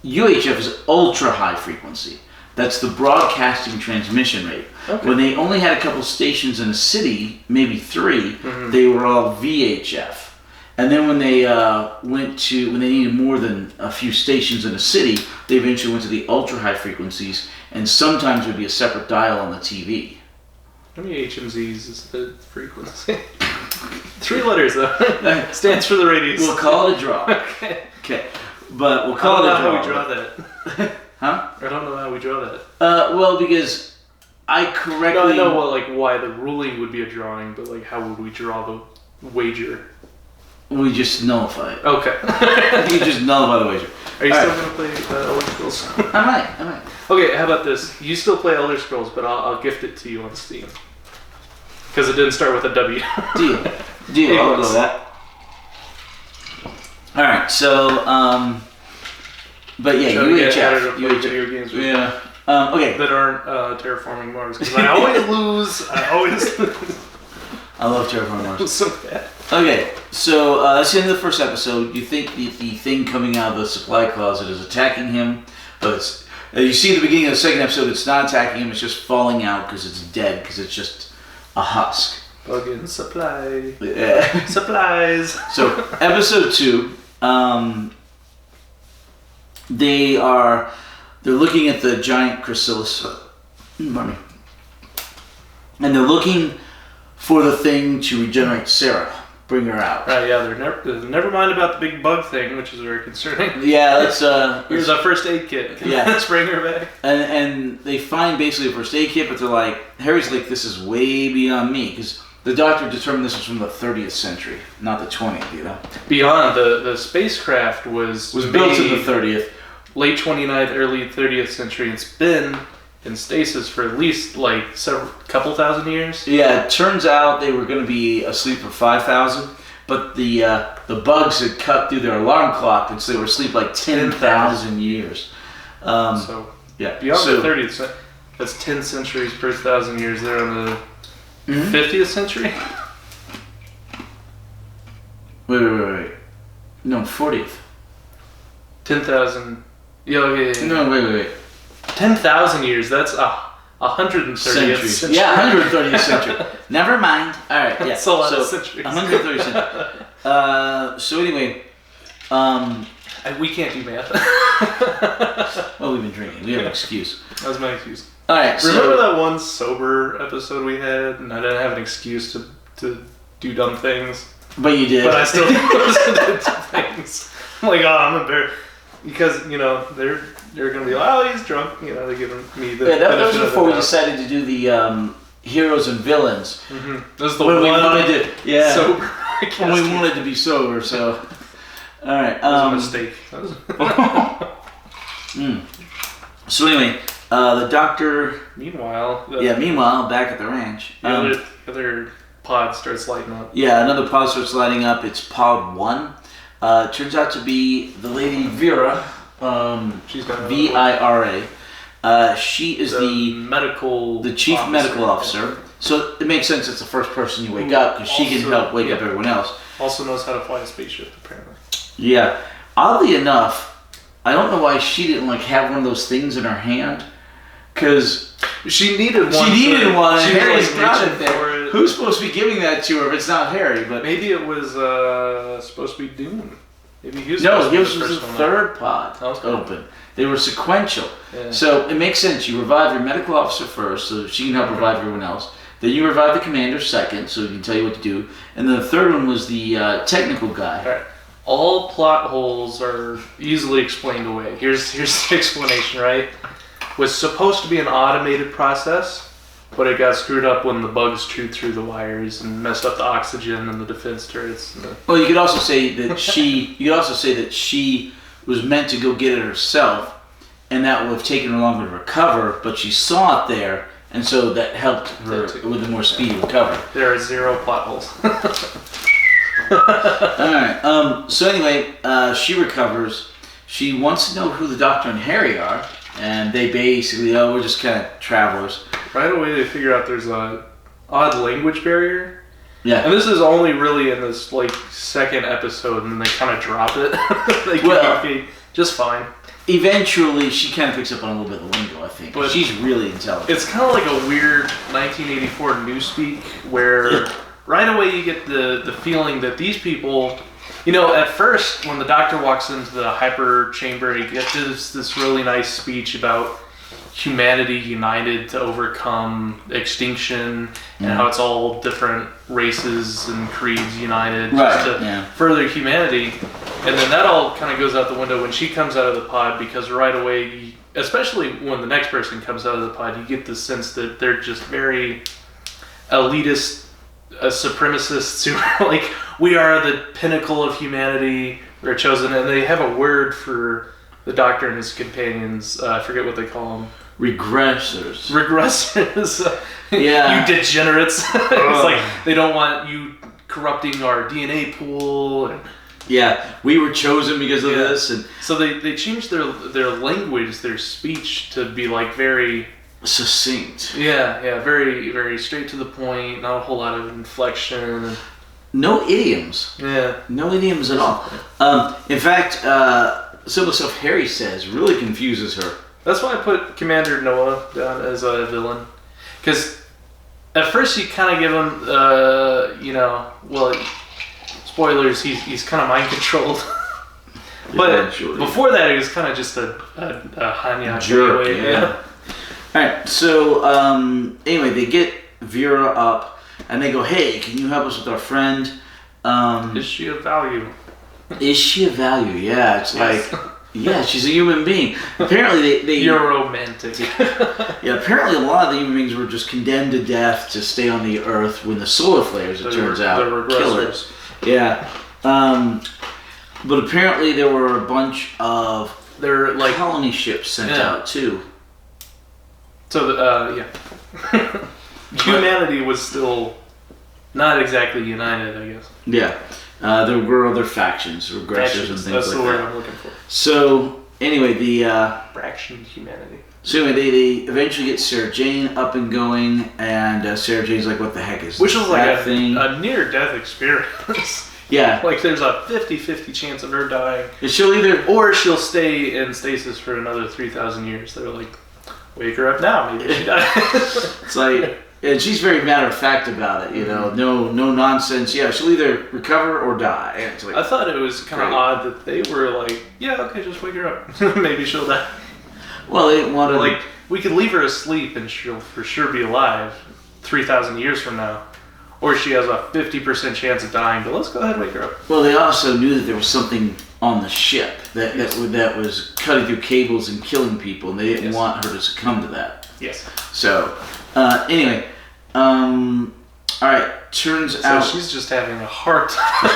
UHF is ultra high frequency. That's the broadcasting transmission rate. Okay. When they only had a couple stations in a city, maybe 3, mm-hmm. they were all VHF. And then when they when they needed more than a few stations in a city, they eventually went to the ultra high frequencies, and sometimes it would be a separate dial on the TV. How many HMZs is the frequency? 3 letters though. Stands for the radio. We'll call it a draw. Okay. But we'll call it a draw. How we draw that. Huh? I don't know how we draw that. Well, because I correctly... No, I know why the ruling would be a drawing, but how would we draw the wager? We just nullify it. Okay. You just nullify the wager. Are you still going to play Elder Scrolls? I might. Okay, how about this? You still play Elder Scrolls, but I'll gift it to you on Steam. Because it didn't start with a W. Deal. I'll go with that. Alright, so, but yeah, UHF. Video games okay. that aren't Terraforming Mars. Because I always lose. I love Terraforming Mars. It's so bad. Okay, so that's the end of the first episode. You think the thing coming out of the supply closet is attacking him, but it's, you see at the beginning of the second episode, it's not attacking him, it's just falling out because it's dead, because it's just a husk. Plug-in supply. Yeah. Supplies. So, episode 2, they're looking at the giant chrysalis. Pardon me. And they're looking for the thing to regenerate Sarah, bring her out. Right, yeah, they're never mind about the big bug thing, which is very concerning. Yeah, let's here's a first aid kit. Let's bring her back. And they find basically a first aid kit, but they're like, Harry's like, this is way beyond me, because the doctor determined this was from the 30th century, not the 20th, you know. Beyond the spacecraft was built in the 30th, late 29th, early 30th century. It's been in stasis for at least like couple thousand years. Yeah, it turns out they were going to be asleep for 5,000, but the bugs had cut through their alarm clock, and so they were asleep like 10,000 years. So yeah, beyond the 30th, that's 10 centuries per 1,000 years. They're on the 50th century. Wait. No, 40th. 10,000. Yeah. No, wait. 10,000 years. That's 130th century. Yeah, 130th century. Never mind. All right. Yeah. That's a lot of centuries. 130th century. So anyway, we can't do math. Well, we've been drinking. We have an excuse. That was my excuse. All right. Remember that one sober episode we had, and I didn't have an excuse to do dumb things. But you did. But I still did things. I'm like, I'm embarrassed. Because, they're going to be like, oh, he's drunk. They're giving me the... Yeah, that was before we decided to do the heroes and villains. Mm-hmm. This is the one we wanted to do. Yeah. Sober. When we wanted to be sober, so... All right. That was a mistake. So anyway, the doctor... Meanwhile, back at the ranch. The other pod starts lighting up. Yeah, another pod starts lighting up. It's pod 1. It turns out to be the lady Vera. She's got Vira. She is the chief medical officer. So it makes sense it's the first person you wake up, because she can help wake up everyone else. Also knows how to fly a spaceship, apparently. Yeah. Oddly enough, I don't know why she didn't have one of those things in her hand, because she needed one. And Harry's got it there. Who's supposed to be giving that to her if it's not Harry? But maybe it was supposed to be Dune. Maybe he was the third pod open. They were sequential. Yeah. So it makes sense. You revive your medical officer first, so she can help revive everyone else. Then you revive the commander second, so he can tell you what to do. And then the third one was the technical guy. All right. All plot holes are easily explained away. Here's the explanation, right? Was supposed to be an automated process, but it got screwed up when the bugs chewed through the wires and messed up the oxygen and the defense turrets. Well, you could also say that she was meant to go get it herself, and that would have taken her longer to recover. But she saw it there, and so that helped her with a more speedy recovery. There are 0 plot holes. All right. So anyway, she recovers. She wants to know who the Doctor and Harry are, and they basically, we're just kind of travelers. Right away, they figure out there's a odd language barrier. Yeah. And this is only really in this second episode, and then they kind of drop it. They communicate just fine. Eventually, she kind of picks up on a little bit of the lingo, I think. But she's really intelligent. It's kind of like a weird 1984 newspeak where right away you get the feeling that these people, at first when the Doctor walks into the hyper chamber, he gets this really nice speech about humanity united to overcome extinction and how it's all different races and creeds united to further humanity. And then that all kind of goes out the window when she comes out of the pod, because right away, especially when the next person comes out of the pod, you get the sense that they're just very elitist, supremacists who are we are the pinnacle of humanity. We're chosen, and they have a word for the Doctor and his companions. I forget what they call them. Regressors. You degenerates. It's they don't want you corrupting our DNA pool. Yeah, we were chosen because of this. And so they changed their language, their speech, to be very succinct. Yeah, very, very straight to the point, not a whole lot of inflection. No idioms. Yeah. No idioms at all. In fact, some of the stuff Harry says really confuses her. That's why I put Commander Noah down as a villain. Because at first you kind of give him, spoilers, he's kind of mind controlled But before that, it was kind of just a Hanya jerk. Way. Yeah. All right. So anyway, they get Vera up and they go, "Hey, can you help us with our friend? Is she of value? Is she of value? Yeah. It's like, yeah, she's a human being. Apparently, they You're romantic. Yeah. Apparently, a lot of the human beings were just condemned to death to stay on the Earth when the solar flares, it turns out, kill it. Yeah. But apparently there were a bunch of colony ships sent out too. So humanity was still not exactly united, I guess. Yeah. There were other factions, regressors and things like that. That's the word I'm looking for. So anyway, fractioned humanity. So anyway, they eventually get Sarah Jane up and going, and Sarah Jane's like, "What the heck is Which this was like thing?" a near-death experience. Yeah. Like there's a 50-50 chance of her dying. And she'll she'll stay in stasis for another 3,000 years. They're like, wake her up now, maybe she dies. It's like, and she's very matter of fact about it, you know, no nonsense. Yeah, she'll either recover or die. And it's like, I thought it was kind of odd that they were like, yeah, okay, just wake her up. Maybe she'll die. Well, they wanted like we could leave her asleep and she'll for sure be alive 3,000 years from now. Or she has a 50% chance of dying, but let's go ahead and wake her up. Well, they also knew that there was something on the ship that was cutting through cables and killing people, and they didn't want her to succumb to that. Yes. So, anyway, all right. Turns out she's just having a hard time.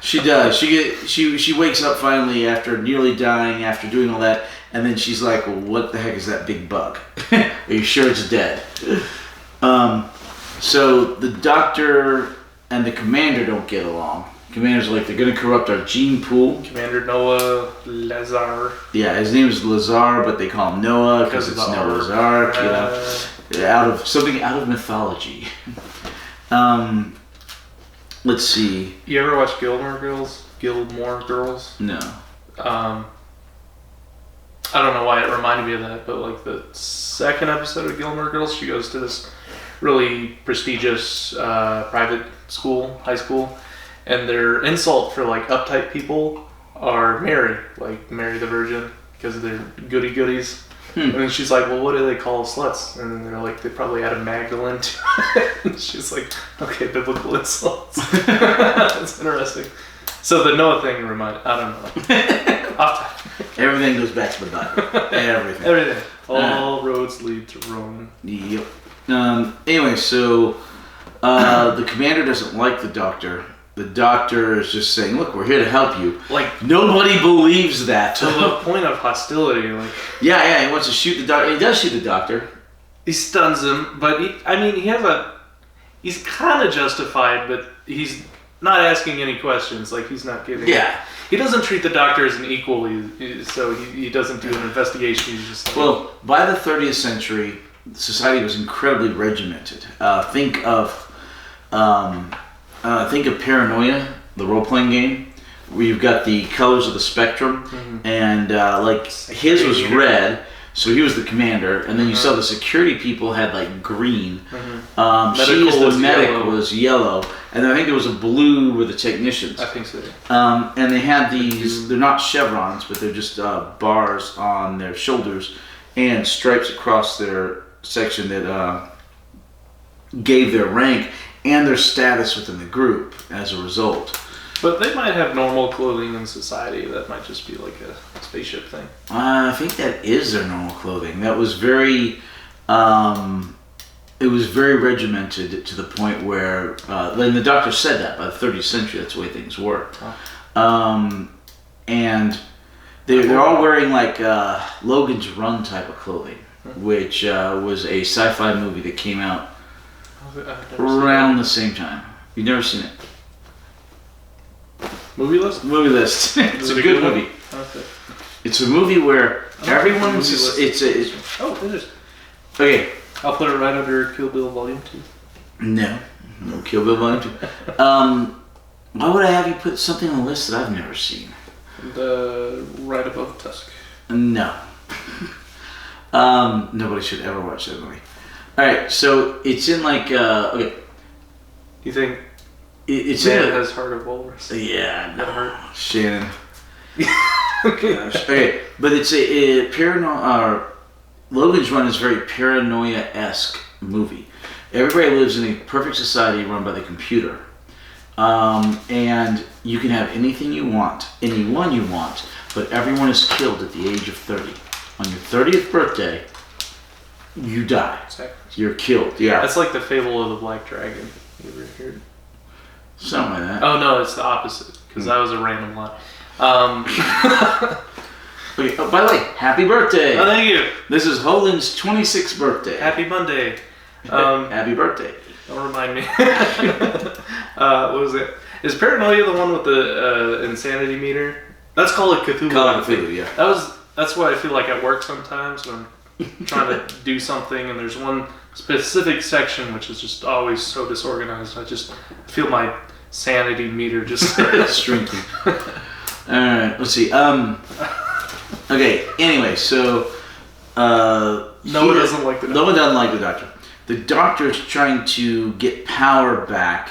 She does. She wakes up finally after nearly dying, after doing all that, and then she's like, "Well, what the heck is that big bug? Are you sure it's dead?" So the doctor and the commander don't get along. Commander's like, they're going to corrupt our gene pool. Commander Noah Lazar. Yeah, his name is Lazar, but they call him Noah because it's Noah's Ark. You know, out of mythology. Let's see. You ever watch Gilmore Girls? No. I don't know why it reminded me of that, but like the second episode of Gilmore Girls, she goes to this really prestigious private school, high school, and their insult for like uptight people are Mary the Virgin, because they're goody goodies. And then she's like, well, what do they call sluts? And they're like, they probably add a Magdalene to it. And she's like, okay, biblical insults. That's interesting. So the Noah thing I don't know. Everything goes back to the Bible. Everything. All roads lead to Rome. Yep. Anyway, so the commander doesn't like the doctor. The doctor is just saying, "Look, we're here to help you." Like nobody believes that to the point of hostility. Like yeah, he wants to shoot the doctor. He does shoot the doctor. He stuns him, but he's kind of justified, but he's not asking any questions. Like he's not giving. Yeah. He doesn't treat the doctor as an equal, so he doesn't do an investigation. He's just like, well, by the 30th century, society was incredibly regimented. Think of Paranoia, the role-playing game, where you've got the colors of the spectrum, and his was red, so he was the commander, and then you saw the security people had like green. The medic was yellow, and then I think there was a blue with the technicians. I think so. And they had these, they're not chevrons, but they're just bars on their shoulders and stripes across their section that gave their rank and their status within the group as a result. But they might have normal clothing in society. That might just be like a spaceship thing. I think that is their normal clothing. That was very, it was very regimented to the point where, then the doctor said that by the 30th century, that's the way things were. Oh. And they're all wearing like Logan's Run type of clothing, which was a sci-fi movie that came out around the same time. You've never seen it? Movie list? Movie list. It's a good movie. Okay. It's a movie where everyone's. It is. Okay. I'll put it right under Kill Bill Volume 2. No Kill Bill Volume 2. Why would I have you put something on the list that I've never seen? Right above Tusk. No. Nobody should ever watch that movie. Alright, so it's in like, okay. You think it's Man has Heart of Walrus? Yeah, no. That hurt? Shannon. Gosh. Okay, but it's a paranoia. Logan's Run is a very paranoia-esque movie. Everybody lives in a perfect society run by the computer. And you can have anything you want, anyone you want, but everyone is killed at the age of 30. On your 30th birthday, you die. Exactly. You're killed, yeah. That's like the fable of the Black Dragon. You ever heard? Something like that. Oh, no, it's the opposite, because that was a random line. Okay, oh, by the way, happy birthday! Oh, thank you! This is Holden's 26th birthday. Happy Monday. Happy birthday. Don't remind me. What was it? Is Paranoia the one with the insanity meter? That's called a Cthulhu. Yeah. That's what I feel like at work sometimes when I'm trying to do something and there's one specific section which is just always so disorganized. I just feel my sanity meter just shrinking. Alright, let's see. Okay, anyway, so no one doesn't like the doctor. No one doesn't like the doctor. The doctor's trying to get power back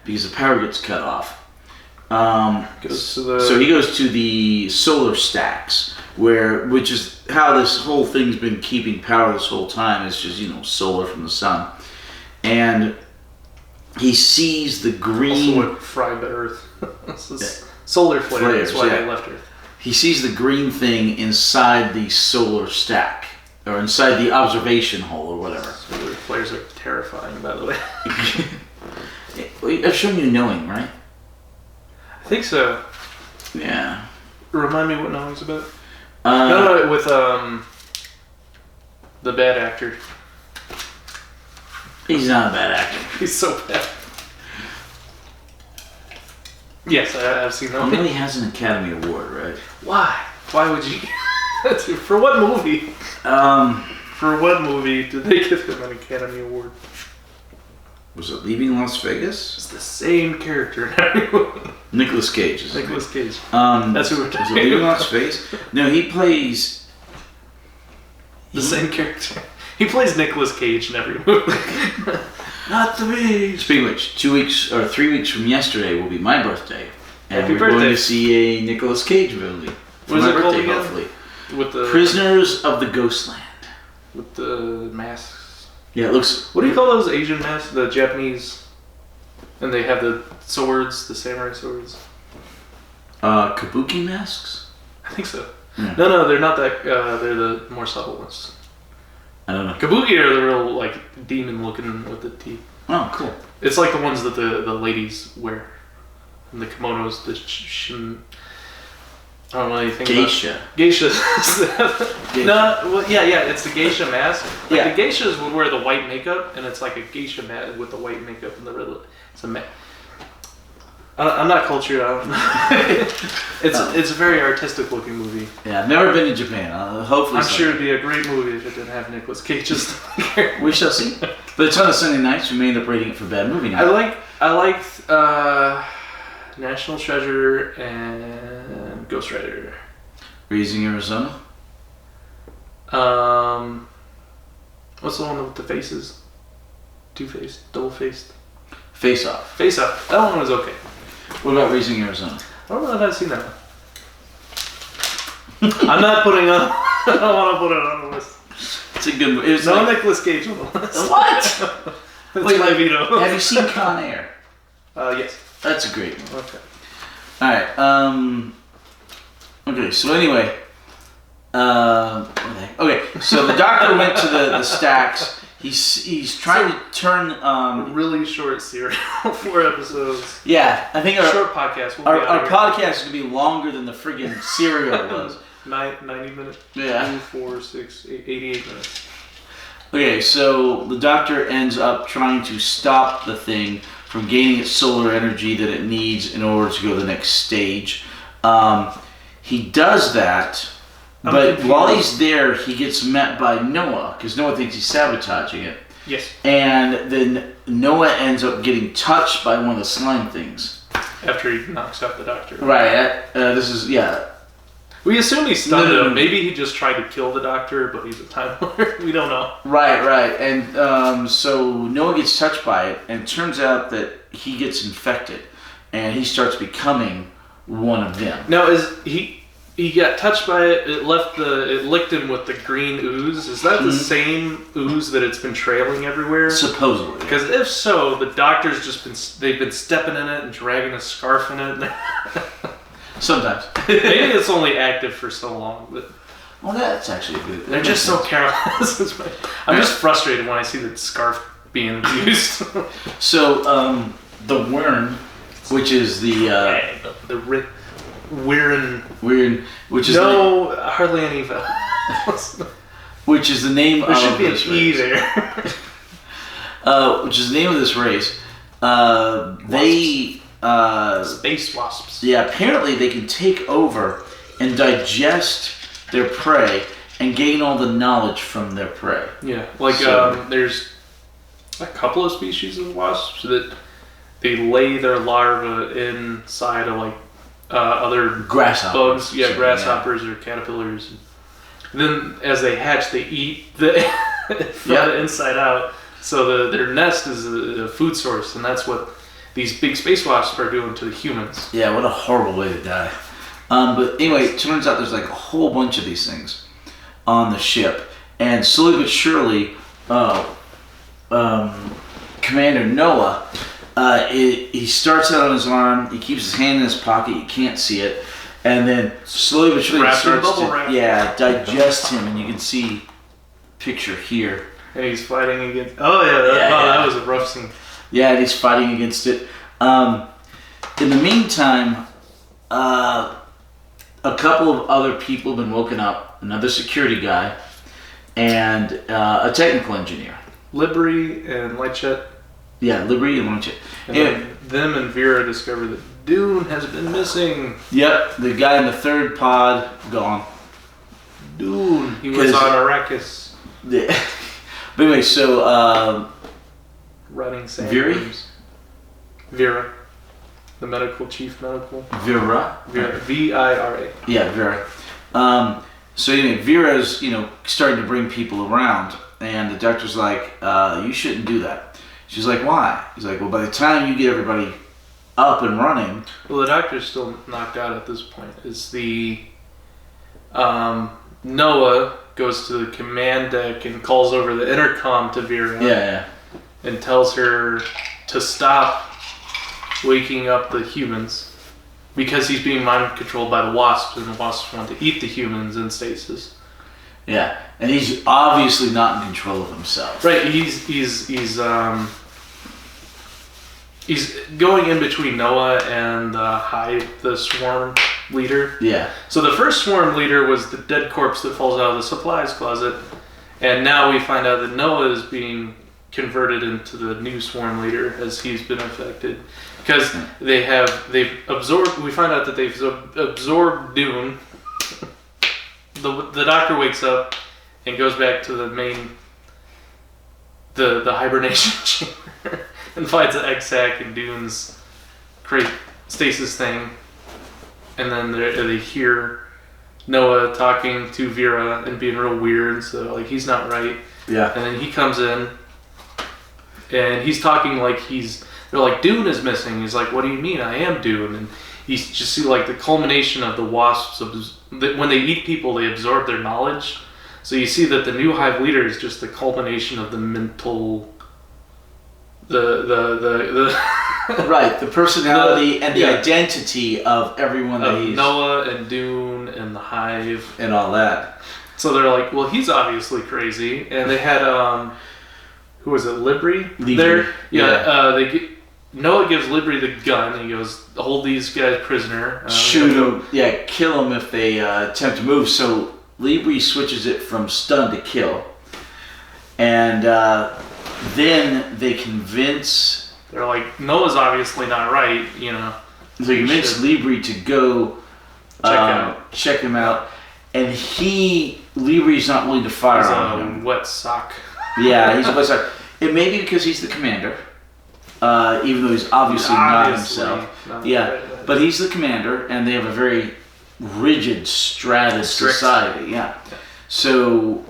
because the power gets cut off. So he goes to the solar stacks, which is how this whole thing's been keeping power this whole time. It's just, solar from the sun. And he sees the green... Also what fried the Earth. Solar flare, that's why they left Earth. He sees the green thing inside the solar stack, or inside the observation hole, or whatever. Solar flares are terrifying, by the way. I've shown you Knowing, right? I think so. Yeah. Remind me what Knowing's about. No, with the bad actor. He's not a bad actor. He's so bad. Yes, I've seen that. Well, he has an Academy Award, right? Why? Why would you? For what movie? For what movie did they give him an Academy Award? Was it Leaving Las Vegas? It's the same character. Nicolas Cage. Nicolas Cage. That's who we're talking about. Was it Leaving Las Vegas? No, he plays... The same character. He plays Nicolas Cage in every movie. Not the me. Speaking of which, 3 weeks from yesterday will be my birthday. And Happy we're birthday. going to see a Nicolas Cage movie. What is it called again? Hopefully. With the Prisoners of the Ghostland. With the masks. Yeah, it looks... What do you call those Asian masks? The Japanese... And they have the swords, the samurai swords. Kabuki masks? I think so. Yeah. No, they're not that... they're the more subtle ones. I don't know. Kabuki are the real, demon looking with the teeth. Oh, cool. It's like the ones that the ladies wear. And the kimonos, the I don't know anything Geisha. about... Geisha. No, well, yeah, it's the geisha mask. The geishas would wear the white makeup, and it's like a geisha mask with the white makeup and the red... It's a I'm not cultured, I don't know. It's a very artistic looking movie. Yeah, I've never been to Japan. Hopefully I'm sure it'd be a great movie if it didn't have Nicolas Cage. We shall see. But it's on a Sunday night, so we may end up rating it for bad movie night. I liked National Treasure and Ghost Rider. Raising Arizona? What's the one with the faces? Two-faced, double-faced. Face Off. Face Off. That one was okay. What about Raising Arizona? I don't know if I've seen that one. I'm not putting on... I don't want to put it on the list. It's a good movie. It's no Nicolas Cage on the list. What? Wait, my veto. Have you seen Con Air? Yes. That's a great one. Okay. Alright, okay, so anyway, what the heck? Okay, so the doctor went to the stacks. He's trying to turn really short serial, 4 episodes. Yeah, I think our short podcast. Our podcast is gonna be longer than the friggin' serial was. 90 minutes. Yeah. 2, 4, 6, 88 minutes. Okay, so the doctor ends up trying to stop the thing from gaining its solar energy that it needs in order to go to the next stage. He does that. But while he's there, he gets met by Noah, because Noah thinks he's sabotaging it. Yes. And then Noah ends up getting touched by one of the slime things. After he knocks out the doctor. Right. We assume he stunned him. Maybe he just tried to kill the doctor, but he's a Time Lord. We don't know. Right. And so Noah gets touched by it, and it turns out that he gets infected, and he starts becoming one of them. Now, is he... he got touched by it. It licked him with the green ooze. Is that the same ooze that it's been trailing everywhere? Supposedly. Because if so, the doctor's they've been stepping in it and dragging a scarf in it. Sometimes. Maybe it's only active for so long, but. Well, that's actually good. They're just so careless. I'm just frustrated when I see the scarf being used. So, the Wyrn, which is the Wyrn, which is hardly any which is the name there of should be an this E race. there. Which is the name of this race. They space wasps. Yeah, apparently they can take over and digest their prey and gain all the knowledge from their prey. Yeah, like there's a couple of species of wasps that they lay their larvae inside of like other grasshoppers. bugs, grasshoppers or caterpillars. And then as they hatch, they eat the from the inside out. So their nest is a food source, and that's what these big space wasps are doing to the humans. Yeah, what a horrible way to die. But anyway, it turns out there's like a whole bunch of these things on the ship, and slowly but surely, Commander Noah, he starts out on his arm, he keeps his hand in his pocket, you can't see it, and then slowly but surely it starts to digest him, and you can see picture here. And he's fighting against. That was a rough scene. Yeah, and he's fighting against it. In the meantime, a couple of other people have been woken up, another security guy, and a technical engineer. Libri and Lightjet. Yeah, Libri and Lightjet. And them and Vera discover that Dune has been missing. Yep, the guy in the third pod, gone. Dune. He was on Arrakis. Yeah. But anyway, so... running sandworms. Vera. The chief medical. Vera. V-I-R-A. Yeah, Vera. So anyway, Vera's, starting to bring people around, and the doctor's like, you shouldn't do that. She's like, why? He's like, well, by the time you get everybody up and running... Well, the doctor's still knocked out at this point. Is the... Noah goes to the command deck and calls over the intercom to Vera. Yeah. And tells her to stop waking up the humans because he's being mind controlled by the wasps, and the wasps want to eat the humans in stasis. Yeah, and he's obviously not in control of himself. Right, he's going in between Noah and the swarm leader. Yeah. So the first swarm leader was the dead corpse that falls out of the supplies closet, and now we find out that Noah is being converted into the new swarm leader as he's been affected, because they've absorbed. We find out that they've absorbed Dune. The doctor wakes up and goes back to the main the hibernation chamber and finds the egg sac and Dune's great stasis thing, and then they hear Noah talking to Vera and being real weird. So like he's not right. Yeah. And then he comes in. And he's talking like they're like, Dune is missing. He's like, what do you mean? I am Dune. And you just see like the culmination of the wasps. When they eat people, they absorb their knowledge. So you see that the new hive leader is just the culmination of the mental, the right, the personality and the identity of everyone that he's... Noah and Dune and the hive. And all that. So they're like, well, he's obviously crazy. And they had... who was it, Libri? There, Noah gives Libri the gun, and he goes, hold these guys prisoner. Shoot them, kill them if they attempt to move. So Libri switches it from stun to kill. And then they convince... They're like, Noah's obviously not right, So they convince Libri to go check him out. And Libri's not willing to fire on him. Wet sock. Yeah, he's a wet sock. It may be because he's the commander, even though he's obviously not himself. But he's the commander, and they have a very rigid strict society. Yeah. So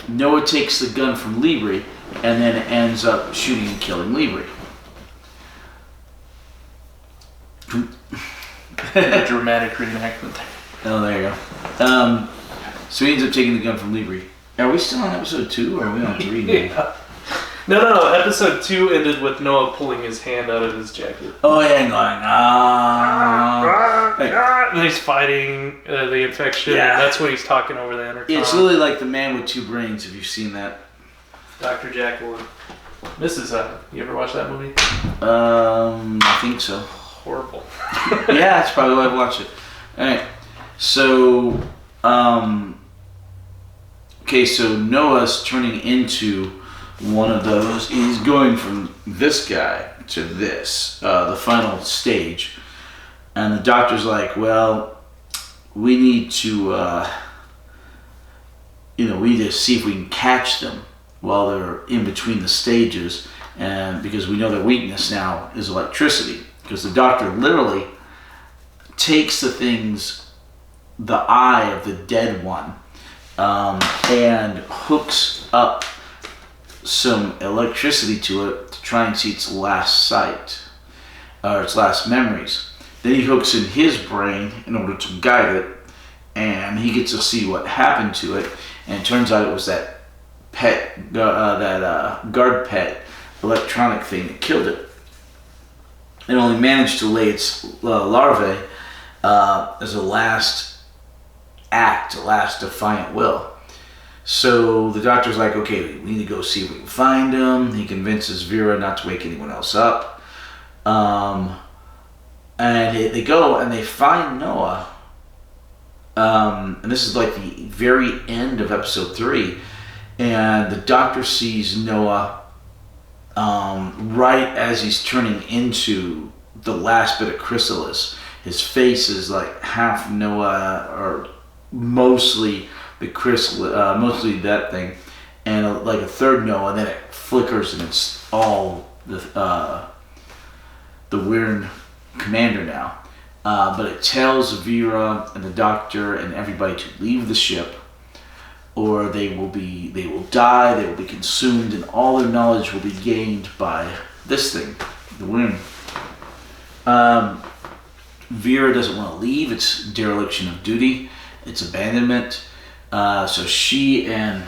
Noah takes the gun from Libri, and then ends up shooting and killing Libri. A dramatic reenactment. Oh, there you go. So he ends up taking the gun from Libri. Are we still on episode 2 or are we on 3 now? Yeah. No. Episode 2 ended with Noah pulling his hand out of his jacket. Oh, yeah, and going, And he's fighting the infection. Yeah. And that's when he's talking over the intercom. It's really like The Man with Two Brains, if you've seen that. Dr. Jekyll and Mrs. Hyde. You ever watch that movie? I think so. Horrible. Yeah, that's probably why I've watched it. Alright, so, okay, so Noah's turning into one of those. He's going from this guy to this, the final stage. And the doctor's like, well, we need to, we need to see if we can catch them while they're in between the stages. And because we know their weakness now is electricity. Because the doctor literally takes the eye of the dead one, and hooks up some electricity to it to try and see its last sight, or its last memories. Then he hooks in his brain in order to guide it, and he gets to see what happened to it. And it turns out it was that guard pet electronic thing that killed it. It only managed to lay its larvae as a last act, a last defiant will. So the doctor's like, okay, we need to go see if we can find him. He convinces Vera not to wake anyone else up. And they go and they find Noah. And this is like the very end of episode 3. And the doctor sees Noah right as he's turning into the last bit of chrysalis. His face is like half Noah, or mostly the chrysalis, mostly that thing, and like a third Noah, and then it flickers and it's all the weird commander now. But it tells Vera and the doctor and everybody to leave the ship, or they will die, they will be consumed, and all their knowledge will be gained by this thing, the worm. Vera doesn't want to leave. It's dereliction of duty. It's abandonment. So she and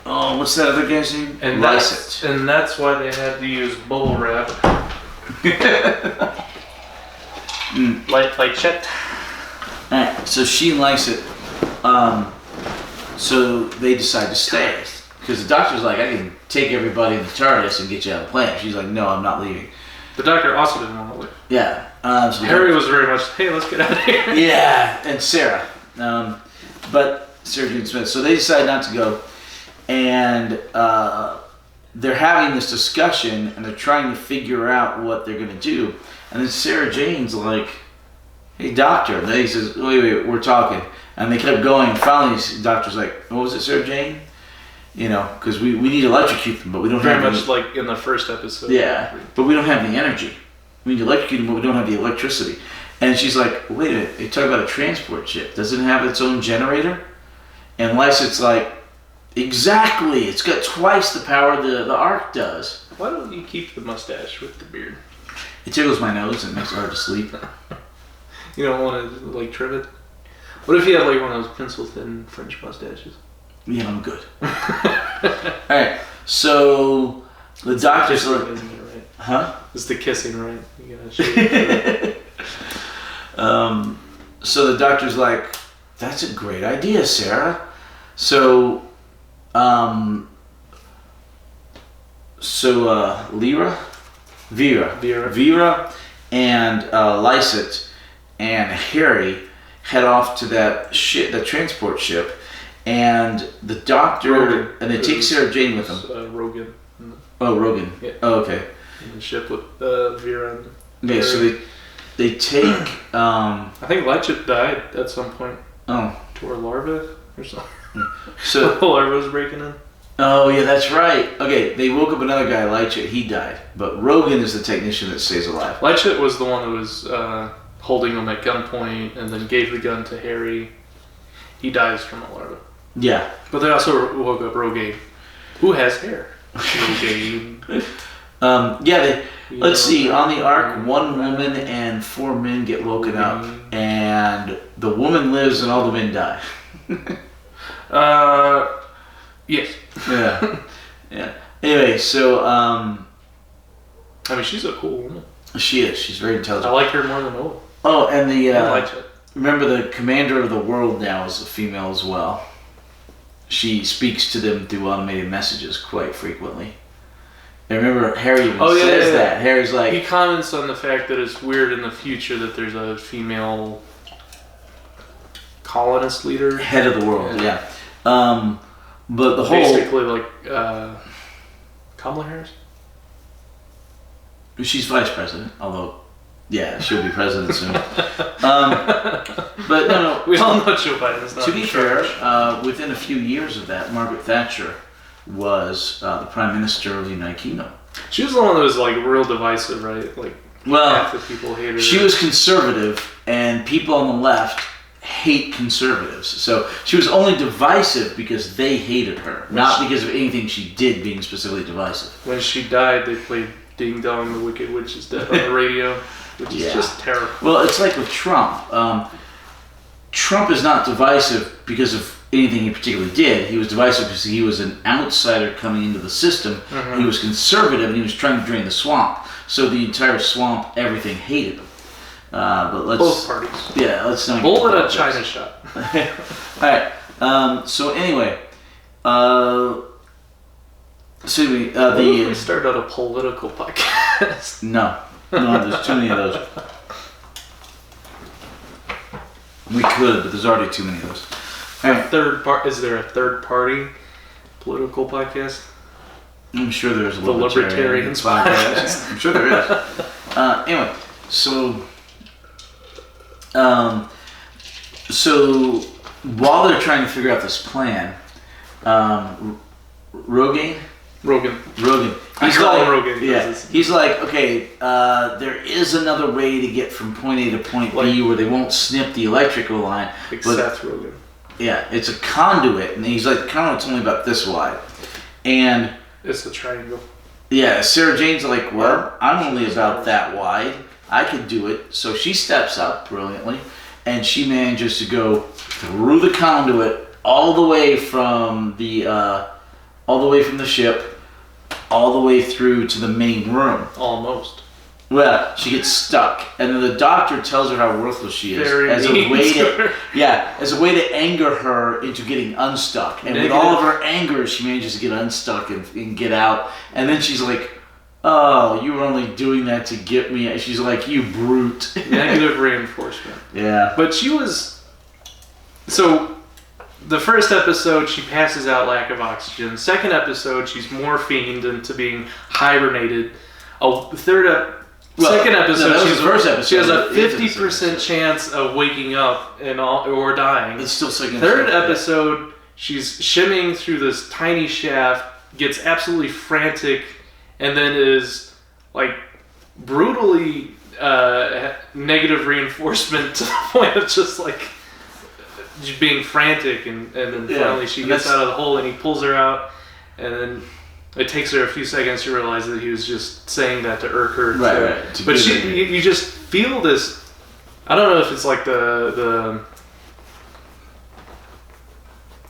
what's that other guy's name? And that's why they had to use bubble wrap. Like shit. Alright, so she likes it. So they decide to stay. Because the doctor's like, I can take everybody in the TARDIS and get you out of the plane. She's like, no, I'm not leaving. The doctor also didn't want to leave. Yeah. So Harry was very much, hey, let's get out of here. Yeah, and Sarah. But Sarah Jane Smith. So they decide not to go. And they're having this discussion and they're trying to figure out what they're going to do. And then Sarah Jane's like, hey, doctor. And then he says, wait, we're talking. And they kept going. And finally, the doctor's like, what was it, Sarah Jane? You know, because we need to electrocute them, but we don't very have much like in the first episode. Yeah, but we don't have the energy. We need to electrocute them, but we don't have the electricity. And she's like, wait a minute, they talk about a transport ship. Doesn't it have its own generator? And Lysit's like, exactly. It's got twice the power the Ark does. Why don't you keep the mustache with the beard? It tickles my nose and it makes it hard to sleep. You don't want to like trim it? What if you had like one of those pencil thin French mustaches? Yeah, I'm good. Alright, so the doctor's like, isn't it, right? huh? It's the kissing, right? You gotta shave So the doctor's like, that's a great idea, Sarah. So Vera and Lysit and Harry head off to that transport ship, and the doctor Rogan. and they take Sarah Jane with them. Rogan. Oh, Rogan. Yeah. Oh, okay. In the ship with Vera and Okay, so they take. I think Latchet died at some point. Oh. To her larva or something. So the larva was breaking in. Oh yeah, that's right. Okay, they woke up another guy, Lychet. He died, but Rogan is the technician that stays alive. Latchet was the one that was holding him at gunpoint and then gave the gun to Harry. He dies from a larva. Yeah, but they also woke up Rogaine, who has hair. Rogaine. Let's see. On the Ark, 1 woman and 4 men get woken up, and the woman lives and all the men die. Yes. Yeah. Yeah. Anyway, so I mean, she's a cool woman. she is. She's very intelligent. I like her more than Owen. Oh, and I remember the commander of the world now is a female as well. She speaks to them through automated messages quite frequently. And remember, Harry even says that. Harry's like... He comments on the fact that it's weird in the future that there's a female colonist leader. Head of the world, yeah. But the basically like Kamala Harris? She's vice president, although... Yeah, she'll be president soon. But no. We all know Joe Biden's not. To be fair, within a few years of that, Margaret Thatcher was the prime minister of the United Kingdom. She was the one that was like real divisive, right? Like, half the people hated her. She was conservative, and people on the left hate conservatives. So she was only divisive because they hated her, not because of anything she did being specifically divisive. When she died, they played "Ding Dong, the Wicked Witch is Dead" on the radio. Which is just terrible. Well, it's like with Trump. Trump is not divisive because of anything he particularly did. He was divisive because he was an outsider coming into the system. Mm-hmm. He was conservative and he was trying to drain the swamp. So the entire swamp, everything hated him. But let's both parties. Yeah, let's not. Bull at a China shop. All right. So anyway, we started out a political podcast. No, there's too many of those. We could, but there's already too many of those. Is there a third party political podcast? I'm sure there's a the Libertarians podcast. I'm sure there is. Anyway, so while they're trying to figure out this plan, Rogan. He's like, Rogan. Yeah. He's like, okay, there is another way to get from point A to point B where they won't snip the electrical line. Seth Rogen. Yeah, it's a conduit, and he's like, the conduit's only about this wide, and it's a triangle. Yeah, Sarah Jane's like, well, I'm only about that wide. I could do it. So she steps up brilliantly, and she manages to go through the conduit all the way from the ship, all the way through to the main room. Almost. Well, she gets stuck, and then the doctor tells her how worthless she is as a way to anger her into getting unstuck. And with all of her anger, she manages to get unstuck and get out. And then she's like, "Oh, you were only doing that to get me." And she's like, "You brute." Negative reinforcement. Yeah. But she was so. The first episode, she passes out lack of oxygen. Second episode, she's morphined into being hibernated. Second episode, she has a 50% chance of waking up or dying. It's still second. Third episode, she's shimmying through this tiny shaft, gets absolutely frantic, and then is like brutally negative reinforcement to the point of just like being frantic, and then finally she gets out of the hole and he pulls her out, and then it takes her a few seconds to realize that he was just saying that to irk her. Right. But you just feel this. I don't know if it's like the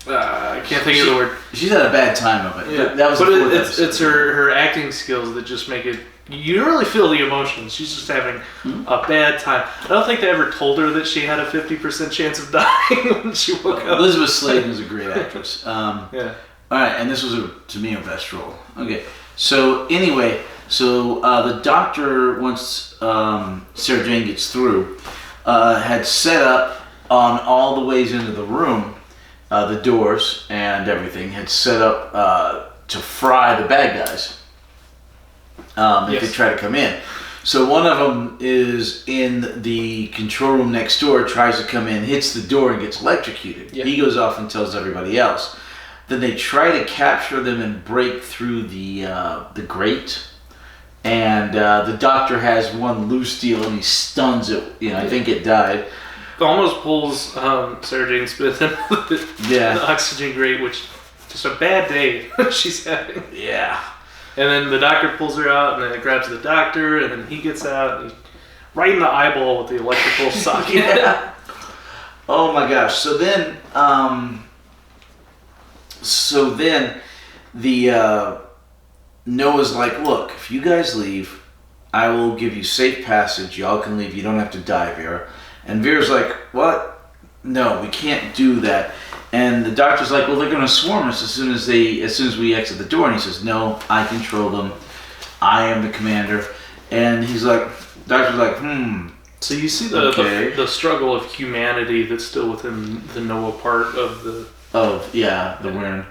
I can't think of the word. She's had a bad time of it. Yeah. It's her acting skills that just make it. You don't really feel the emotions. She's just having a bad time. I don't think they ever told her that she had a 50% chance of dying when she woke up. Elizabeth Sladen is a great actress. Yeah. All right, and this was to me a best role. Okay, so anyway, the doctor, once Sarah Jane gets through, had set up on all the ways into the room, the doors and everything, had set up to fry the bad guys. If they try to come in. So one of them is in the control room next door, tries to come in, hits the door and gets electrocuted. Yeah. He goes off and tells everybody else. Then they try to capture them and break through the grate. And the doctor has one loose deal and he stuns it. I think it died. Almost pulls Sarah Jane Smith into the oxygen grate, which just a bad day she's having. Yeah. And then the doctor pulls her out, and then it grabs the doctor, and then he gets out. And right in the eyeball with the electrical socket. Yeah. Oh my gosh. So then the Noah's like, look, if you guys leave, I will give you safe passage. Y'all can leave. You don't have to die, Vera. And Vera's like, what? No, we can't do that. And the doctor's like, well, they're going to swarm us as soon as we exit the door. And he says, no, I control them. I am the commander. And he's like, doctor's like, So you see the struggle of humanity that's still within the Noah part of the Wyrn.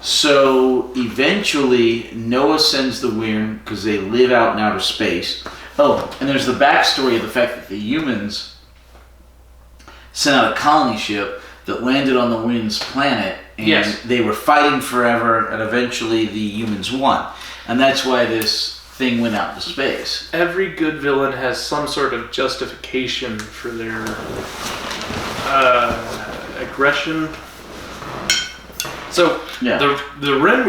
So eventually Noah sends the Wyrn because they live out in outer space. Oh, and there's the backstory of the fact that the humans sent out a colony ship that landed on the Wyrn's planet, and they were fighting forever, and eventually the humans won. And that's why this thing went out into space. Every good villain has some sort of justification for their aggression. So the Wyrn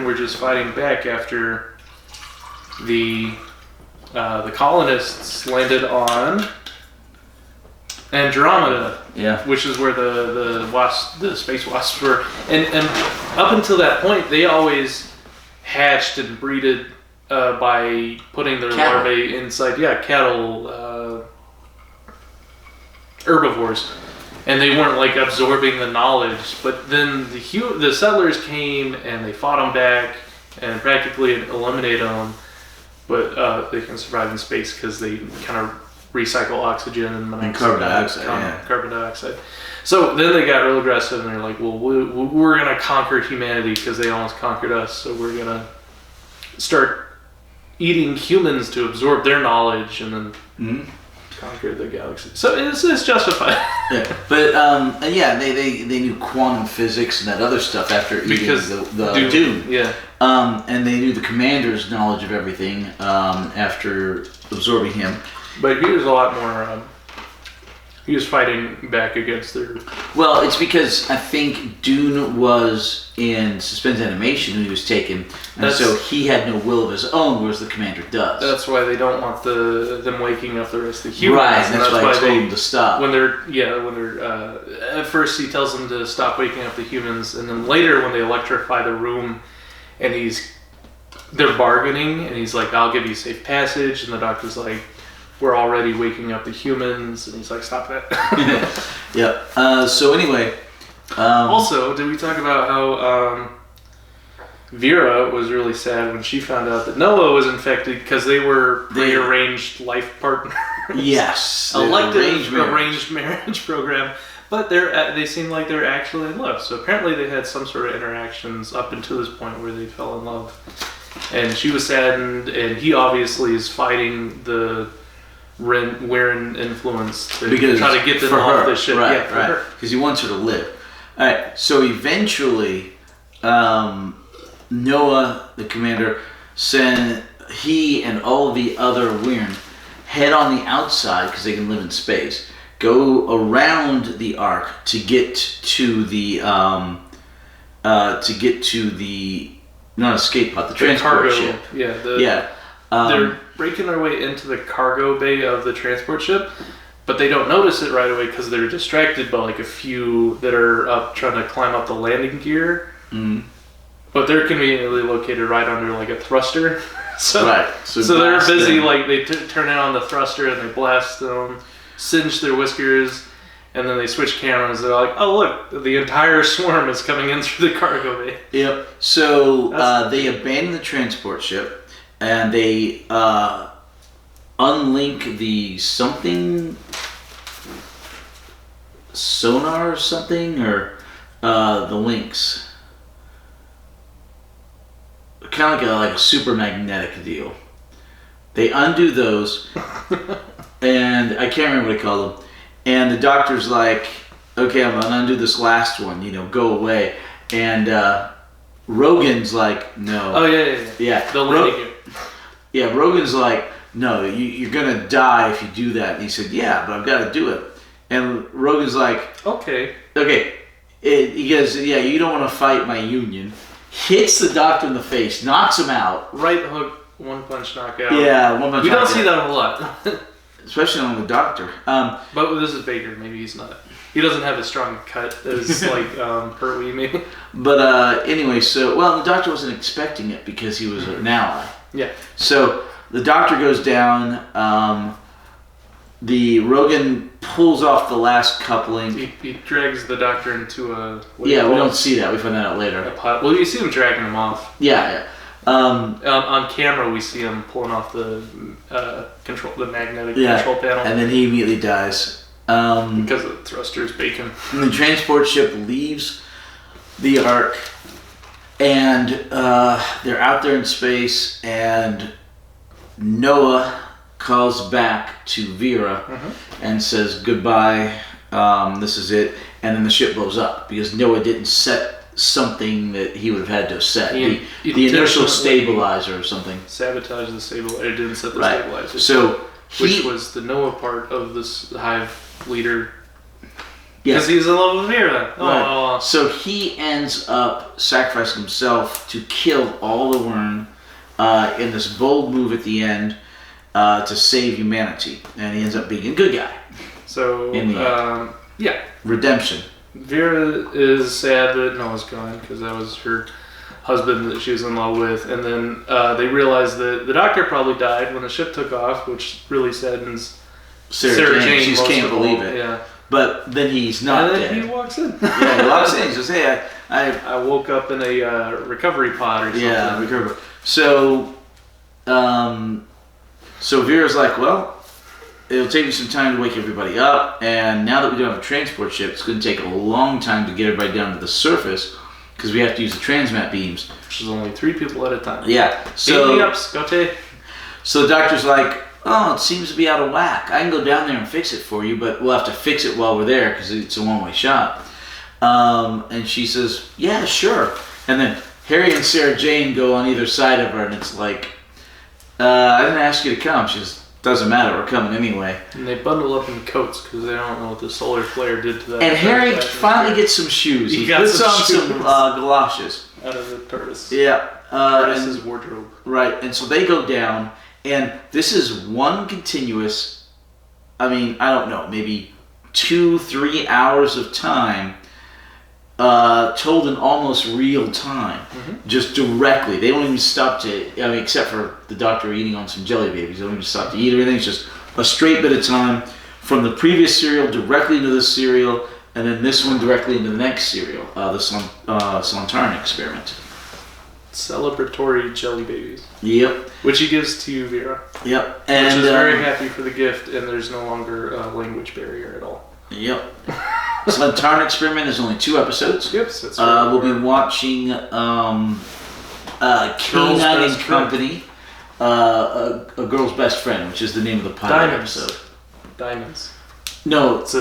were just fighting back after the colonists landed on Andromeda, which is where the space wasps were, and up until that point, they always hatched and breeded by putting their larvae inside cattle, herbivores, and they weren't like absorbing the knowledge. But then the settlers came and they fought them back and practically eliminated them. But they can survive in space because they kind of recycle oxygen and carbon dioxide. Carbon dioxide. So then they got real aggressive and they're like, well, we're going to conquer humanity because they almost conquered us. So we're going to start eating humans to absorb their knowledge and then conquer the galaxy. So it's justified. Yeah, but they knew quantum physics and that other stuff after eating the Doom. Yeah. And they knew the commander's knowledge of everything after absorbing him. But he was a lot more. He was fighting back against their. Well, it's because I think Dune was in suspended animation when he was taken, and so he had no will of his own, whereas the commander does. That's why they don't want them waking up the rest of the humans. Right, and that's why he told them to stop. When they're at first he tells them to stop waking up the humans, and then later when they electrify the room, and they're bargaining, and he's like, "I'll give you safe passage," and the doctor's like, "We're already waking up the humans," and he's like, "Stop that." Yeah. So anyway. Also, did we talk about how Vera was really sad when she found out that Noah was infected because they were prearranged life partners? Yes. Elective arranged marriage program. But they seem like they're actually in love. So apparently they had some sort of interactions up until this point where they fell in love. And she was saddened, and he obviously is fighting the Wyrn influence to try to get them off this ship. Right, because he wants her to live. All right, so eventually, Noah, the commander, he and all of the other Wyrn head on the outside because they can live in space. Go around the Ark to get to the not escape pod, the transport cargo ship. They're breaking their way into the cargo bay of the transport ship, but they don't notice it right away because they're distracted by like a few that are up trying to climb up the landing gear. Mm. But they're conveniently located right under like a thruster. So they're busy like they turn it on the thruster and they blast them, singe their whiskers, and then they switch cameras. They're like, "Oh look, the entire swarm is coming in through the cargo bay." Yep. So they abandon the transport ship and they unlink the sonar or something, or the links. Kind of like a super magnetic deal. They undo those, and I can't remember what I call them. And the doctor's like, "Okay, I'm gonna undo this last one. Go away." And Rogan's like, "No." Oh yeah. The landing gear. Yeah, Rogan's like, "No, you're gonna die if you do that." And he said, "Yeah, but I've got to do it." And Rogan's like, Okay. He goes, "Yeah, you don't want to fight my union." Hits the doctor in the face, knocks him out. Right hook. one punch knockout. Yeah, one punch. We don't see that a whole lot, especially on the Doctor. But this is Baker. Maybe he's not. He doesn't have a strong cut as like Pertwee maybe. But anyway, the Doctor wasn't expecting it because he was an ally. Yeah. So the Doctor goes down. The Rogan pulls off the last coupling. He drags the Doctor into a... We don't see that. We find that out later. Well, you see him dragging him off. Yeah. On camera, we see him pulling off the magnetic control panel. And then he immediately dies. Because of the thrusters bacon. And the transport ship leaves the Ark, and they're out there in space, and Noah calls back to Vera and says goodbye, this is it, and then the ship blows up because Noah didn't set something that he would have had to have set. The inertial stabilizer or something. Sabotage the stabilizer. It didn't set the stabilizer. So which was the Noah part of this Hive leader. Because he's in love with Vera. Right. So he ends up sacrificing himself to kill all the Wern in this bold move at the end. To save humanity, and he ends up being a good guy. So, redemption. Vera is sad that Noah's gone because that was her husband that she was in love with, and then they realize that the Doctor probably died when the ship took off, which really saddens Sarah Jane. She just can't believe it. Yeah. But then he's not dead. He walks in. He walks in. He says, "Hey, I woke up in a recovery pod or something." Yeah, recovery. So Vera's like, well, it'll take me some time to wake everybody up, and now that we don't have a transport ship, it's going to take a long time to get everybody down to the surface because we have to use the transmat beams. Which is only 3 people at a time. Yeah. So the Doctor's like, oh, it seems to be out of whack. I can go down there and fix it for you, but we'll have to fix it while we're there because it's a one-way shot. And she says, yeah, sure. And then Harry and Sarah Jane go on either side of her, and it's like, I didn't ask you to come. She says, doesn't matter, we're coming anyway. And they bundle up in coats because they don't know what the solar flare did to that. And Harry finally gets some shoes. He puts on some galoshes. Out of the TARDIS. Yeah. TARDIS's wardrobe. Right, and so they go down, and this is one continuous, I don't know, maybe 2-3 hours of time told in almost real time, just directly. They don't even stop to, except for the Doctor eating on some jelly babies, they don't even stop to eat or anything. It's just a straight bit of time from the previous serial directly into this serial, and then this one directly into the next serial, the Sontaran experiment. Celebratory jelly babies. Yep. Which he gives to Vera. Yep. And which is very happy for the gift, and there's no longer a language barrier at all. Yep. Sontaran experiment is only 2 episodes. Yep. That's right. We'll be watching K9 and Company, A Girl's Best Friend, which is the name of the pilot episode. Diamonds. No. It's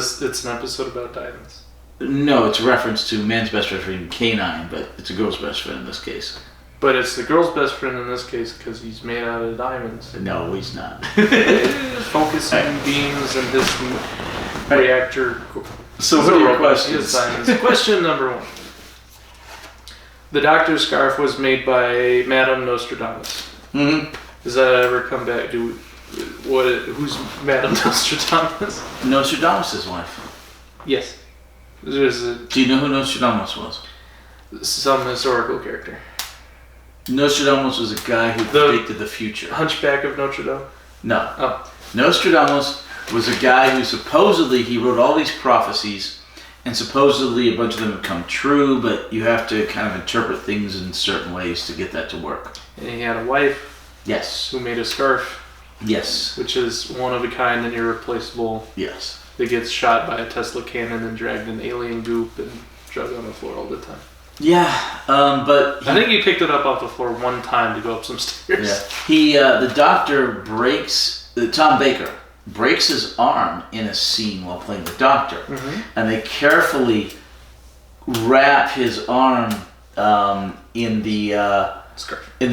an episode about diamonds. No, it's a reference to Man's Best Friend K9, but it's a girl's best friend in this case. But it's the girl's best friend in this case because he's made out of diamonds. No, he's not. Focusing beams and his reactor. So what are your questions? Question number 1. The Doctor's scarf was made by Madame Nostradamus. Mm-hmm. Does that ever come back? Who's Madame Nostradamus? Nostradamus' wife. Yes. Do you know who Nostradamus was? Some historical character. Nostradamus was a guy who predicted the future. Hunchback of Notre Dame? No. Oh. Nostradamus was a guy who supposedly he wrote all these prophecies, and supposedly a bunch of them have come true, but you have to kind of interpret things in certain ways to get that to work. And he had a wife. Yes. Who made a scarf. Yes. Which is one of a kind and irreplaceable. Yes. That gets shot by a Tesla cannon and dragged in alien goop and drugged on the floor all the time. Yeah, but I think he picked it up off the floor one time to go up some stairs. Yeah, the Doctor breaks. Tom Baker breaks his arm in a scene while playing the Doctor, and they carefully wrap his arm in the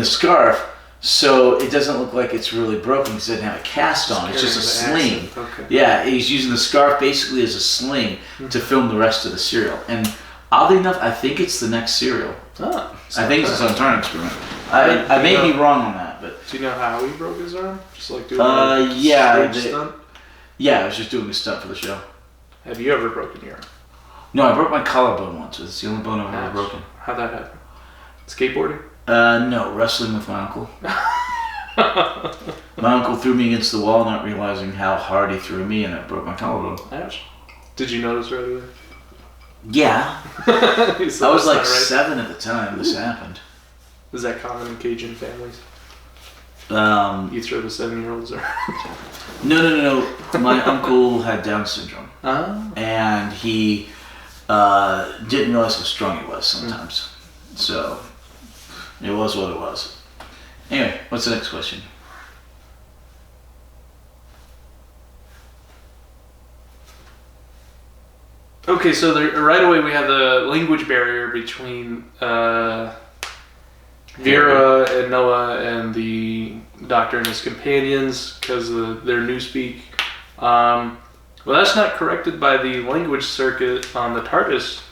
scarf, so it doesn't look like it's really broken because it doesn't have a cast on. It's just a sling. Okay. Yeah, he's using the scarf basically as a sling to film the rest of the serial. And oddly enough, I think it's the next serial. I think it's a Sontaran experiment. I may be wrong on that. But do you know how he broke his arm? Just like doing stunt? Yeah, I was just doing a stunt for the show. Have you ever broken your arm? No, I broke my collarbone once. It's the only bone I've ever broken. How'd that happen? Skateboarding? No, wrestling with my uncle. My uncle threw me against the wall, not realizing how hard he threw me, and it broke my collarbone. Ouch. Did you notice right away? Yeah. I was like 7 at the time this happened. Is that common in Cajun families? You throw the 7-year-olds or? No. My uncle had Down syndrome. Oh. And he didn't realize how strong he was sometimes. So, it was what it was. Anyway, what's the next question? Okay, so right away we have the language barrier between Vera and Noah and the Doctor and his companions because of their newspeak. Well, that's not corrected by the language circuit on the TARDIS.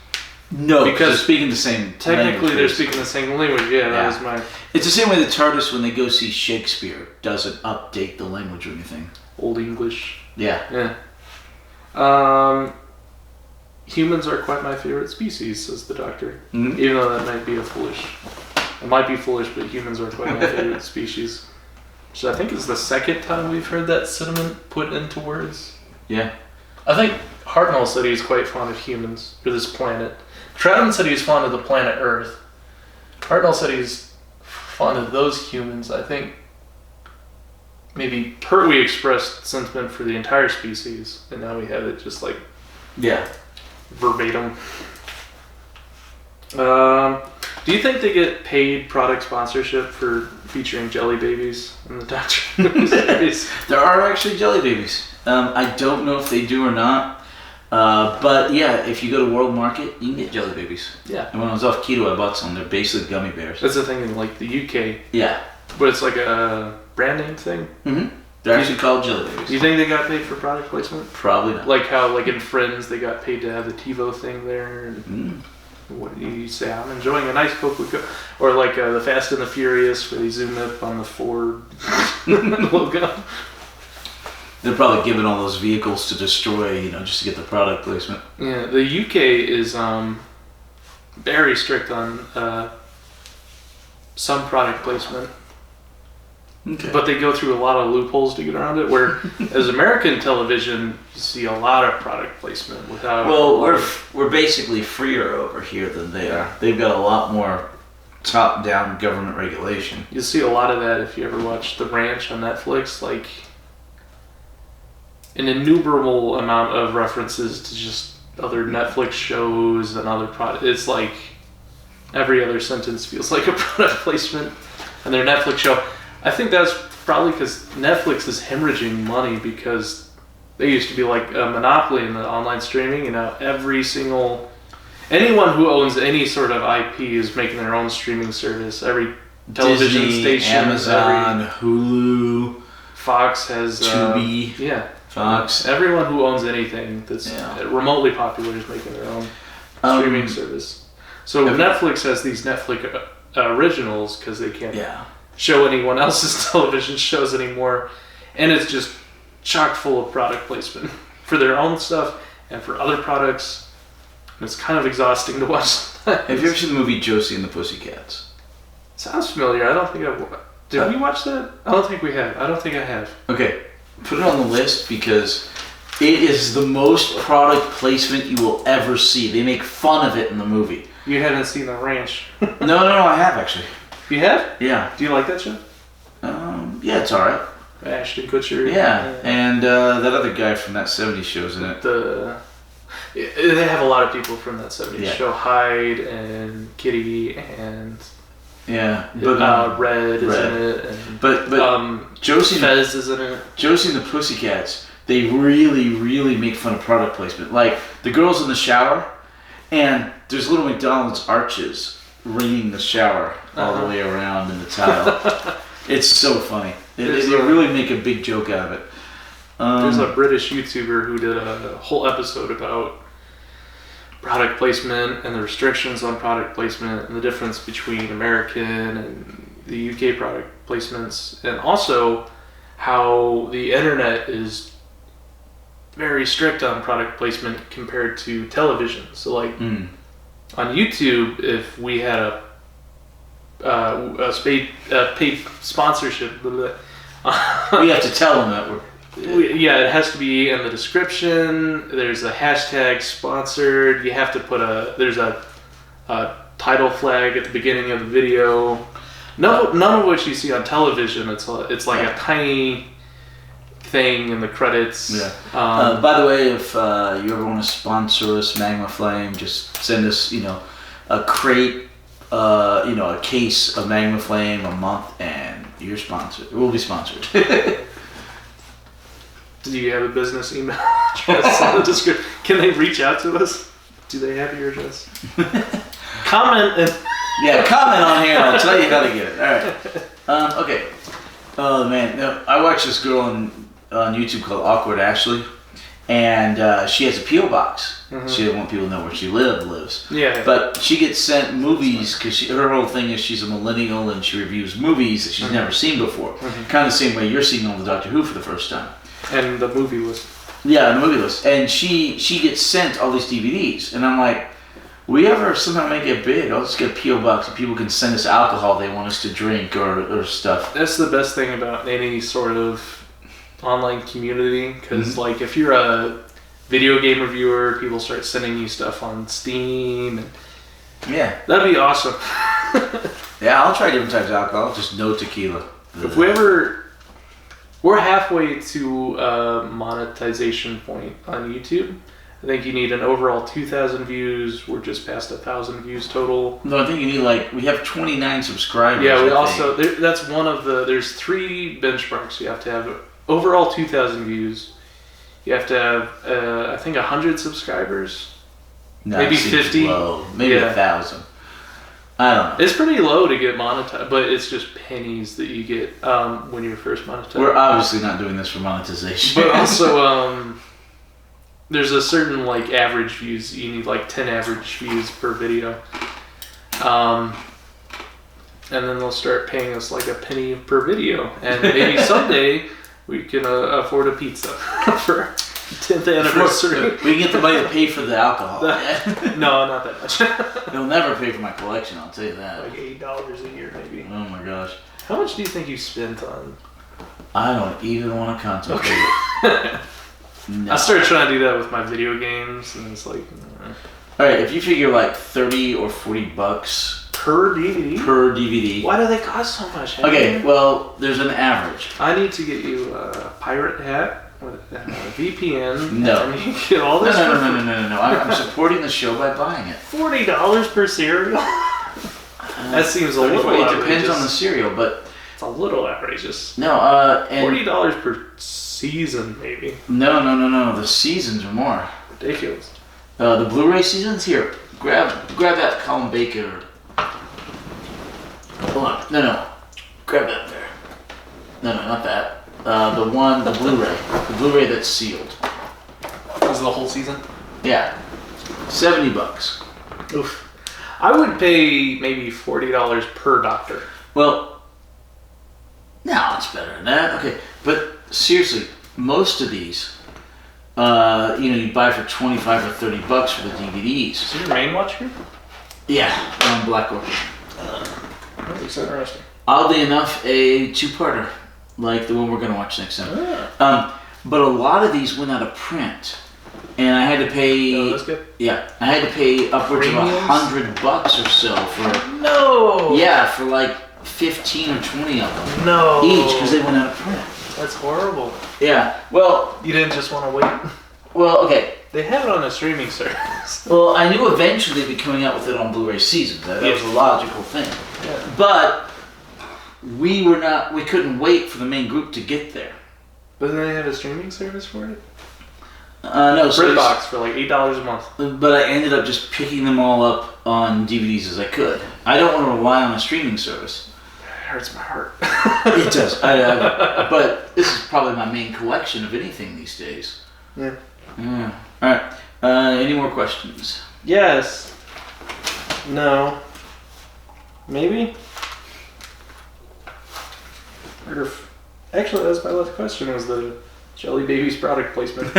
No, because they're speaking the same technically they're speaking the same language. Yeah, that was my... It's the same way the TARDIS, when they go see Shakespeare, doesn't update the language or anything. Old English. Yeah. Humans are quite my favorite species, says the Doctor. Mm-hmm. Even though that might be foolish, but humans are quite my favorite species. So I think it's the second time we've heard that sentiment put into words. Yeah. I think Hartnell said he's quite fond of humans, or this planet. Troutman said he's fond of the planet Earth. Hartnell said he's fond of those humans. I think maybe Pertwee expressed sentiment for the entire species, and now we have it just like... Yeah. Verbatim. Do you think they get paid product sponsorship for featuring jelly babies in the Doctor series? There are actually jelly babies. I don't know if they do or not. But yeah, if you go to World Market, you can get jelly babies. Yeah. And when I was off keto, I bought some. They're basically gummy bears. That's the thing in like the UK. Yeah. But it's like a brand name thing? Mm-hmm. They're actually called jelly babies. Do you think they got paid for product placement? Probably not. Like how, like in Friends, they got paid to have the TiVo thing there. And what do you say? I'm enjoying a nice Coca-Cola. Or like the Fast and the Furious, where they zoom up on the Ford logo. They're probably giving all those vehicles to destroy, just to get the product placement. Yeah, the UK is very strict on some product placement. Okay. But they go through a lot of loopholes to get around it, where as American television, you see a lot of product placement without... Well, we're basically freer over here than they are. They've got a lot more top-down government regulation. You'll see a lot of that if you ever watch The Ranch on Netflix, like an innumerable amount of references to just other Netflix shows and other products. It's like every other sentence feels like a product placement on their Netflix show. I think that's probably because Netflix is hemorrhaging money because they used to be like a monopoly in the online streaming, and now anyone who owns any sort of IP is making their own streaming service. Every television Disney, station, Amazon, Hulu, Fox has Tubi, Fox. Everyone who owns anything that's remotely popular is making their own streaming service. So Netflix has these Netflix originals because they can't show anyone else's television shows anymore, and it's just chock full of product placement for their own stuff and for other products. And it's kind of exhausting to watch. Have you ever seen the movie Josie and the Pussycats? Sounds familiar. I don't think I've... Did we watch that? I don't think we have. I don't think I have. Okay, put it on the list because it is the most product placement you will ever see. They make fun of it in the movie. You haven't seen The Ranch? No, I have actually. You have? Yeah. Do you like that show? Yeah, it's alright. Ashton Kutcher. Yeah, and that other guy from that 70s show's in it. They have a lot of people from that 70s show. Hyde and Kitty and... Yeah, but Red is in it. And, but Josie Fez is in it. Josie and the Pussycats, they really, really make fun of product placement. Like, the girl's in the shower, and there's little McDonald's arches ringing the shower all the way around in the tile. It's so funny. They really make a big joke out of it. There's a British YouTuber who did a whole episode about product placement and the restrictions on product placement and the difference between American and the UK product placements, and also how the internet is very strict on product placement compared to television. So like on YouTube, if we had a paid sponsorship, we have to tell them that it has to be in the description. There's a hashtag sponsored. You have to put there's a title flag at the beginning of the video. None of which you see on television. It's like a tiny thing in the credits. Yeah. By the way, if you ever want to sponsor us, Magma Flame, just send us, a crate, a case of Magma Flame a month, and you're sponsored. We'll be sponsored. Do you have a business email address in the description? Can they reach out to us? Do they have your address? Comment. Comment on here and I'll tell you how to get it. Alright. Okay. Oh man, I watched this girl on YouTube called Awkward Ashley, and she has a P.O. box. Mm-hmm. She doesn't want people to know where she lives. Yeah. But she gets sent movies because her whole thing is she's a millennial and she reviews movies that she's never seen before. Mm-hmm. Kind of the same way you're seeing all the Doctor Who for the first time. And the movie list. Yeah, the movie list. And she gets sent all these DVDs, and I'm like, we ever somehow make it big, I'll just get a P.O. box and people can send us alcohol they want us to drink or stuff. That's the best thing about any sort of online community, because like if you're a video game reviewer, people start sending you stuff on Steam. And yeah. That'd be awesome. Yeah, I'll try different types of alcohol, just no tequila. If we're halfway to a monetization point on YouTube. I think you need an overall 2,000 views. We're just past 1,000 views total. No, I think you need we have 29 subscribers. Yeah, that's one of there's 3 benchmarks. You have to have overall 2,000 views. You have to have, I think 100 subscribers. No, maybe 50. Low. Maybe 1,000. I don't know. It's pretty low to get monetized, but it's just pennies that you get when you're first monetized. We're obviously not doing this for monetization. But also, there's a certain average views. You need 10 average views per video. And then they'll start paying us a penny per video. And maybe someday we can afford a pizza for our 10th anniversary. We can get the money to pay for the alcohol. No, not that much. They'll never pay for my collection, I'll tell you that. $8 a year, maybe. Oh my gosh. How much do you think you spent on? I don't even want to contemplate it. No. I started trying to do that with my video games, and it's all right, if you figure $30 or $40 per DVD. Why do they cost so much? Okay, well, there's an average. I need to get you a pirate hat with a VPN. No. And you get all this. No. I'm supporting the show by buying it. $40 per cereal. That seems a little outrageous. It depends on the cereal, but it's a little outrageous. No, and $40 per season, maybe. No. The seasons are more ridiculous. The Blu-ray seasons, here. Grab that Colin Baker. Hold on. No. Grab that there. No, not that. The Blu-ray. The Blu-ray that's sealed. Is it the whole season? Yeah. $70. Oof. I would pay maybe $40 per Doctor. Well, no, it's better than that. Okay, but seriously, most of these, you buy for $25 or $30 for the DVDs. Is your main watch here? Yeah, on Black Orchid. That's interesting. Oddly enough, a 2-parter, like the one we're going to watch next time. But a lot of these went out of print, and I had to pay. Oh, that's good. Yeah, I had to pay upwards of $100 or so for. No. Yeah, for 15 or 20 of them. No. Each, because they went out of print. That's horrible. Yeah. Well. You didn't just want to wait. Well, okay. They have it on a streaming service. Well, I knew eventually they'd be coming out with it on Blu-ray seasons. That was a logical thing. Yeah. But we couldn't wait for the main group to get there. But then they have a streaming service for it? No. BritBox for $8 a month. But I ended up just picking them all up on DVDs as I could. I don't want to rely on a streaming service. It hurts my heart. It does. But this is probably my main collection of anything these days. Yeah. All right. Any more questions? Yes. No. Maybe? Actually, that's my last question. Was the Jelly Babies product placement?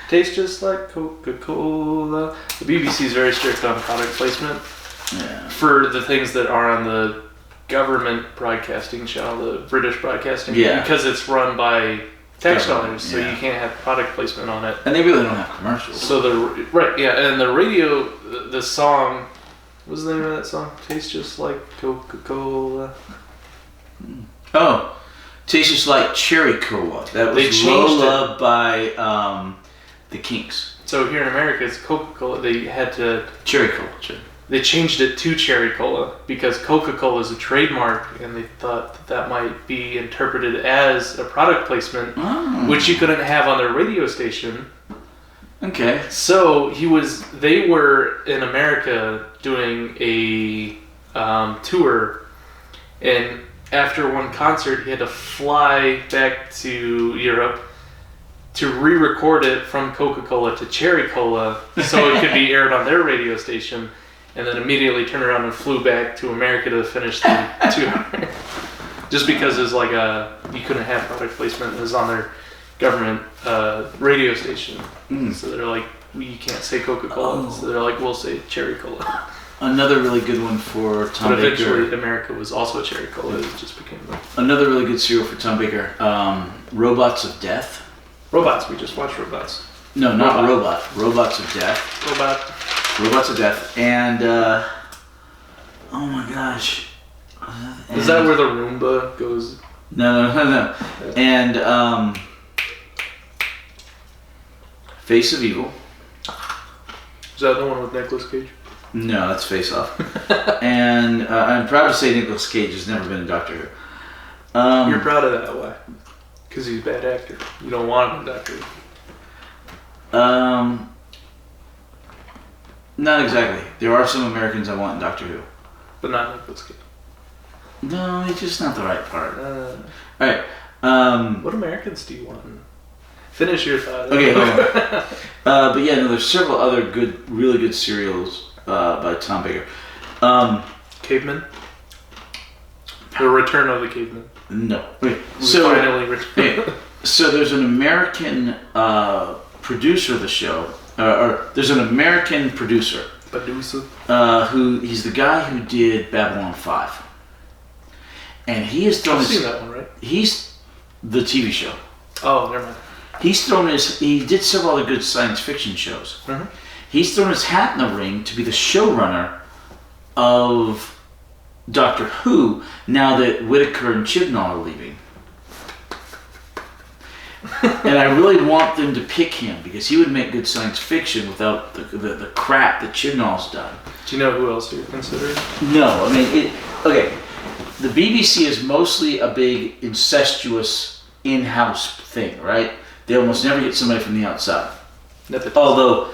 Tastes just like Coca-Cola. The BBC is very strict on product placement for the things that are on the government broadcasting channel, the British broadcasting, because it's run by tax dollars, so you can't have product placement on it. And they really don't have commercials. So and the radio, the song, what was the name of that song? Tastes just like Coca-Cola. Oh, Tastes Just Like Cherry Cola. That was Lola by the Kinks. So here in America, it's Coca-Cola. They had to Cherry Cola. They changed it to Cherry Cola because Coca-Cola is a trademark, and they thought that might be interpreted as a product placement, which you couldn't have on their radio station. Okay. So they were in America doing a tour, and after one concert, he had to fly back to Europe to re-record it from Coca-Cola to Cherry Cola so it could be aired on their radio station, and then immediately turned around and flew back to America to finish the tour. Just because it's like you couldn't have product placement, it was on their government radio station. So they're like, you can't say Coca-Cola, so they're like, we'll say Cherry Cola. Another really good one for Tom Baker. But eventually America was also Cherry Cola. It just became another really good cereal for Tom Baker. Robots of Death. Robots. We just watched Robots. No, not Robot. Robots of Death. Robots of Death. And, oh my gosh. Is that where the Roomba goes? No. And, Face of Evil. Is that the one with Nicolas Cage? No, that's Face Off. And I'm proud to say Nicolas Cage has never been a Doctor Who. You're proud of that, why? Because he's a bad actor. You don't want him in Doctor Who. Not exactly. There are some Americans I want in Doctor Who. But not Nicolas Cage. No, it's just not the right part. Alright. What Americans do you want? Finish your thought. Okay, hold on. But yeah, no, there's several other really good serials by Tom Baker. Caveman? The Return of the Caveman. No. Okay. So there's an American producer of the show, or there's an American producer. He's the guy who did Babylon 5. And he has thrown I've seen that one, right? He's the TV show. Oh, never mind. He did several other good science fiction shows. Mm-hmm. He's thrown his hat in the ring to be the showrunner of Doctor Who now that Whittaker and Chibnall are leaving. And I really want them to pick him because he would make good science fiction without the crap that Chibnall's done. Do you know who else you're considering? No, I mean, okay. The BBC is mostly a big incestuous in-house thing, right? They almost never get somebody from the outside. Although,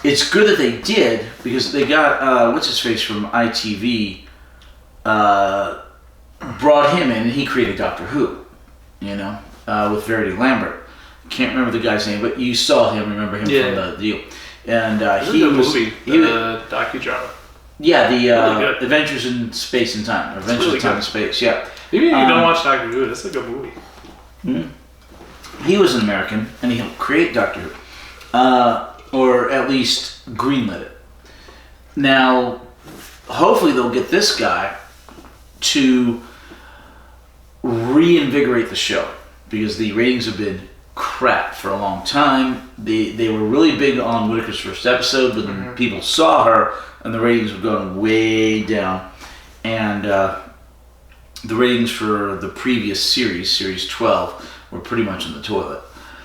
it's good that they did, because they got, what's-his-face from ITV, brought him in, and he created Doctor Who, with Verity Lambert. Can't remember the guy's name, but you saw him, remember him from the deal. And he was... The docudrama. Yeah, the Adventures in Space and Time. Or Adventures in Time and Space, yeah. Maybe you don't watch Doctor Who, that's a good movie. Mm-hmm. He was an American, and he helped create Doctor Who. Or at least greenlit it. Now, hopefully they'll get this guy to reinvigorate the show, because the ratings have been crap for a long time. They were really big on Whittaker's first episode, but then people saw her, and the ratings were going way down. And the ratings for the previous series 12, were pretty much in the toilet.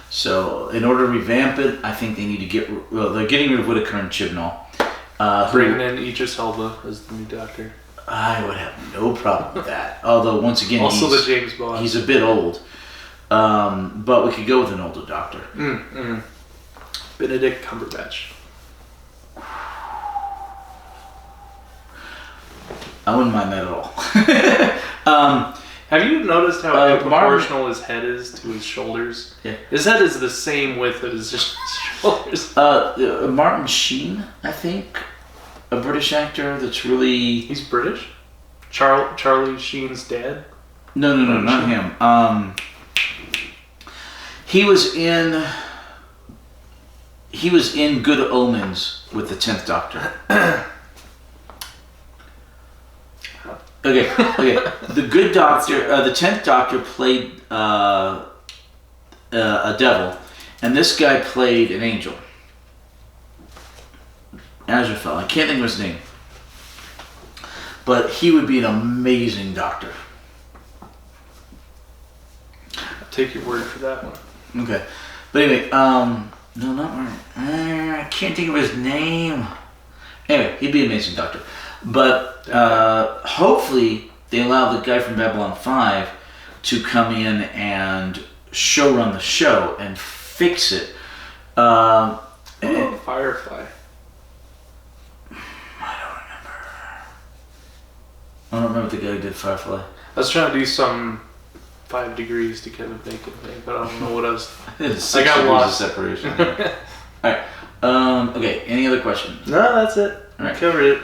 So, in order to revamp it, I think they need to they're getting rid of Whittaker and Chibnall. Bringing in Idris Elba as the new Doctor. I would have no problem with that. Although, once again, also the James Bond. He's a bit old. But we could go with an older Doctor. Benedict Cumberbatch. I wouldn't mind that at all. Have you noticed how proportional his head is to his shoulders? Yeah. His head is the same width as his shoulders. Martin Sheen, I think, a British actor that's really... He's British? Charlie Sheen's dad? No, not him. He was in Good Omens with the 10th Doctor. Okay. The Good Doctor, the 10th Doctor played a devil, and this guy played an angel. Azrael. I can't think of his name. But he would be an amazing Doctor. I'll take your word for that one. Okay. But anyway, no, not right. I can't think of his name. Anyway, he'd be an amazing Doctor. But hopefully they allow the guy from Babylon 5 to come in and show run the show and fix it. Firefly. I don't remember the guy who did Firefly. I was trying to do some 5 degrees to Kevin Bacon thing, but I don't know what else. I got lost. Separation. Alright. Okay, any other questions? No, that's it. All right. Covered it.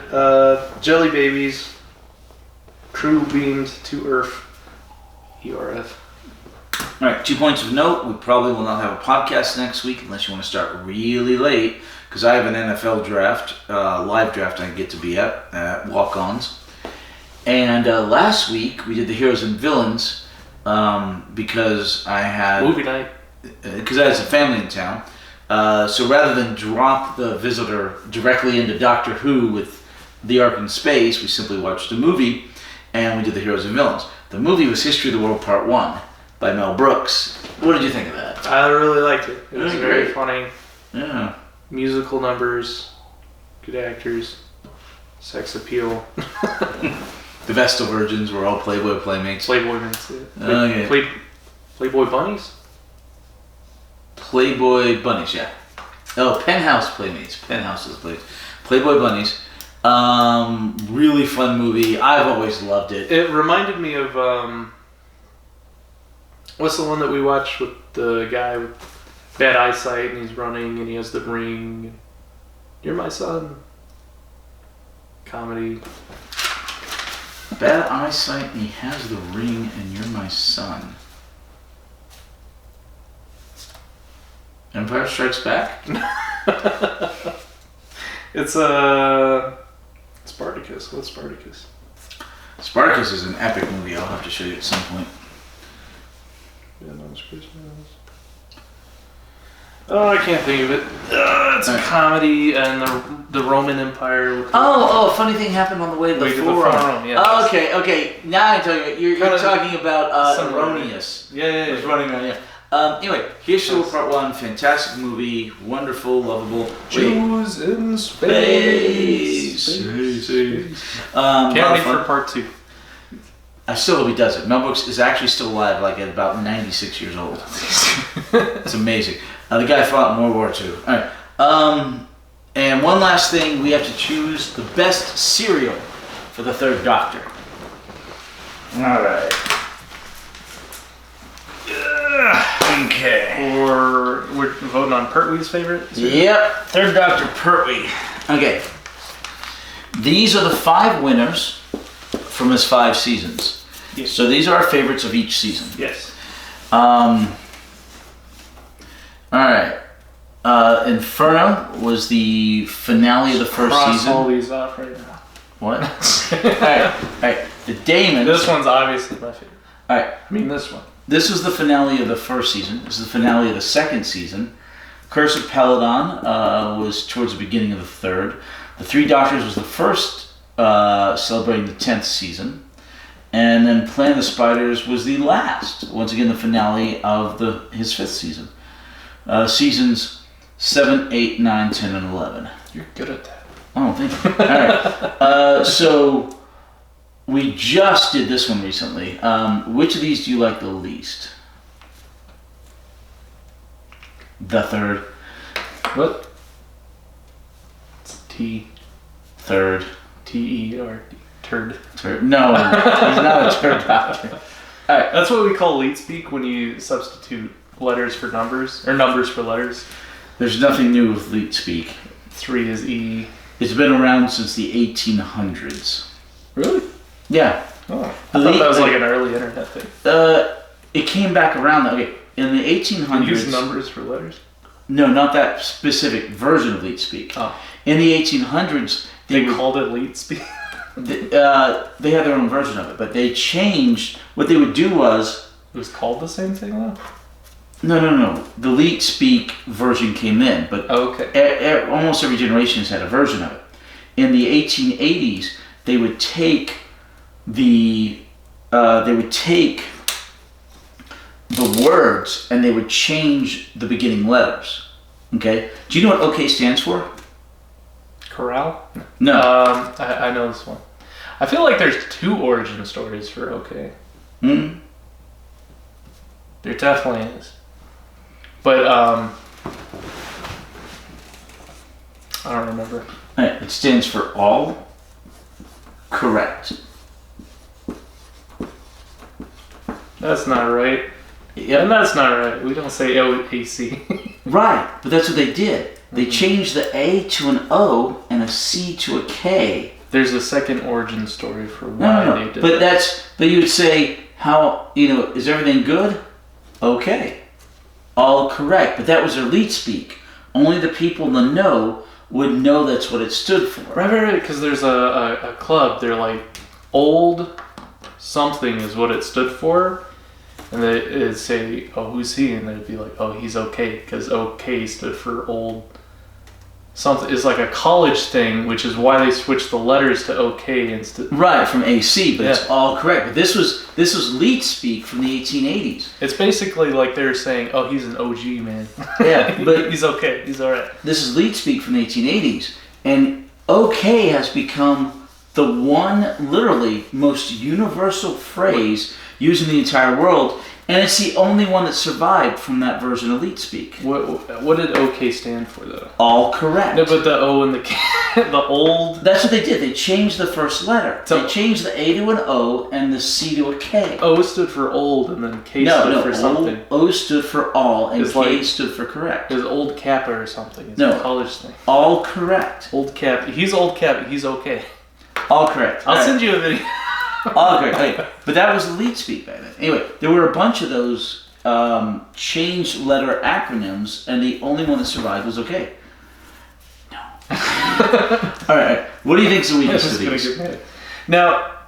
Jelly babies. Crew beamed to Earth. ERF. Alright, 2 points of note. We probably will not have a podcast next week unless you want to start really late, because I have an NFL draft, live draft I get to be at walk-ons. And last week we did the heroes and villains because I had movie night. Because I had some family in town. So rather than drop the visitor directly into Doctor Who with the Ark in Space, we simply watched a movie and we did the heroes and villains. The movie was History of the World Part 1 by Mel Brooks. What did you think of that? I really liked it. It was very great. funny. Yeah. Musical numbers, good actors, sex appeal. The Vestal Virgins were all Playboy playmates. Playboy mints. Yeah. Playboy bunnies? Playboy bunnies, yeah. Oh, Penthouse playmates. Penthouse is playmates. Playboy bunnies. Really fun movie. I've always loved it. It reminded me of what's the one that we watched with the guy with bad eyesight and he's running and he has the ring. You're my son. Comedy. Bad eyesight and he has the ring and you're my son. Empire Strikes Back? It's Spartacus. What's Spartacus? Spartacus is an epic movie. I'll have to show you at some point. Yeah, no, it's Christmas. Oh, I can't think of it. It's a comedy and the Roman Empire. A funny thing happened on the way to the Forum. Yeah. Oh, okay. Now I'm talking about, you're talking about Erroneous. Yeah. Who's running around, yeah. Anyway, here's Show Part 1. Fantastic movie. Wonderful, lovable. Jews in space. Can't wait for Part 2. I still hope he does it. Mel Brooks is actually still alive, like at about 96 years old. It's amazing. The guy fought in World War II. All right. And one last thing, we have to choose the best cereal for the Third Doctor. All right. Okay. Or we're voting on Pertwee's favorite? Yep. Third Doctor Pertwee. Okay. These are the 5 winners from his 5 seasons. Yes. So these are our favorites of each season. Yes. All right. Inferno was the finale of the first season. All these off right now. What? Alright. The Damons. This one's obviously my favorite. Alright. I mean this one. This was the finale of the first season. This is the finale of the second season. Curse of Peladon was towards the beginning of the third. The Three Doctors was the first, celebrating the 10th season. And then Plan the Spiders was the last. Once again, the finale of his 5th season. Seasons 7, 8, 9, 10, and 11. You're good at that. Oh, thank you. Alright. So we just did this one recently. Which of these do you like the least? The third. What? It's T. Third. T-E-R. Turd. Turd. No, he's not a turd doctor. Alright. That's what we call leet speak when you substitute letters for numbers, or numbers for letters. There's nothing new with leet speak. 3 is E. It's been around since the 1800s. Really? Yeah. Oh, I thought that was like an early internet thing. It came back around. Okay, in the 1800s. Use numbers for letters? No, not that specific version of leet speak. Oh. In the 1800s, they called it leet speak. They had their own version of it, but they changed. What they would do was. It was called the same thing though? No. The leet speak version came in, but almost every generation has had a version of it. In the 1880s, they would take the words and they would change the beginning letters. Okay? Do you know what OK stands for? Corral? No. I know this one. I feel like there's 2 origin stories for OK. Hmm. There definitely is. But I don't remember. It stands for all correct. That's not right. Yep. And that's not right. We don't say OAC. Right, but that's what they did. They changed the A to an O and a C to a K. There's a second origin story for why they did but that. But you would say, how, is everything good? Okay. All correct. But that was their leet speak. Only the people in the know would know that's what it stood for. Right, because there's a club, they're like, old something is what it stood for. And they'd say, oh, who's he? And they'd be like, oh, he's okay, because OK stood for old something. It's like a college thing, which is why they switched the letters to OK instead. Right, from AC, but it's all correct. But this was leet speak from the 1880s. It's basically like they're saying, oh, he's an OG, man. Yeah, but he's okay. He's all right. This is leet speak from the 1880s, and OK has become the one, literally, most universal phrase used in the entire world, and it's the only one that survived from that version of leet speak. What did OK stand for, though? All correct. No, but the O and the K, the old... That's what they did. They changed the first letter. They changed the A to an O and the C to a K. O stood for old, and then K stood for something. O stood for all, and it's K stood for correct. It's old Kappa or something. It's a college thing. All correct. Old Kappa. He's old Kappa. He's okay. All correct. I'll send you a video. Oh, great. Okay. But that was the leet speak back then. Anyway, there were a bunch of those changed letter acronyms, and the only one that survived was OK. No. All right. What do you think's the weakness of these? Now,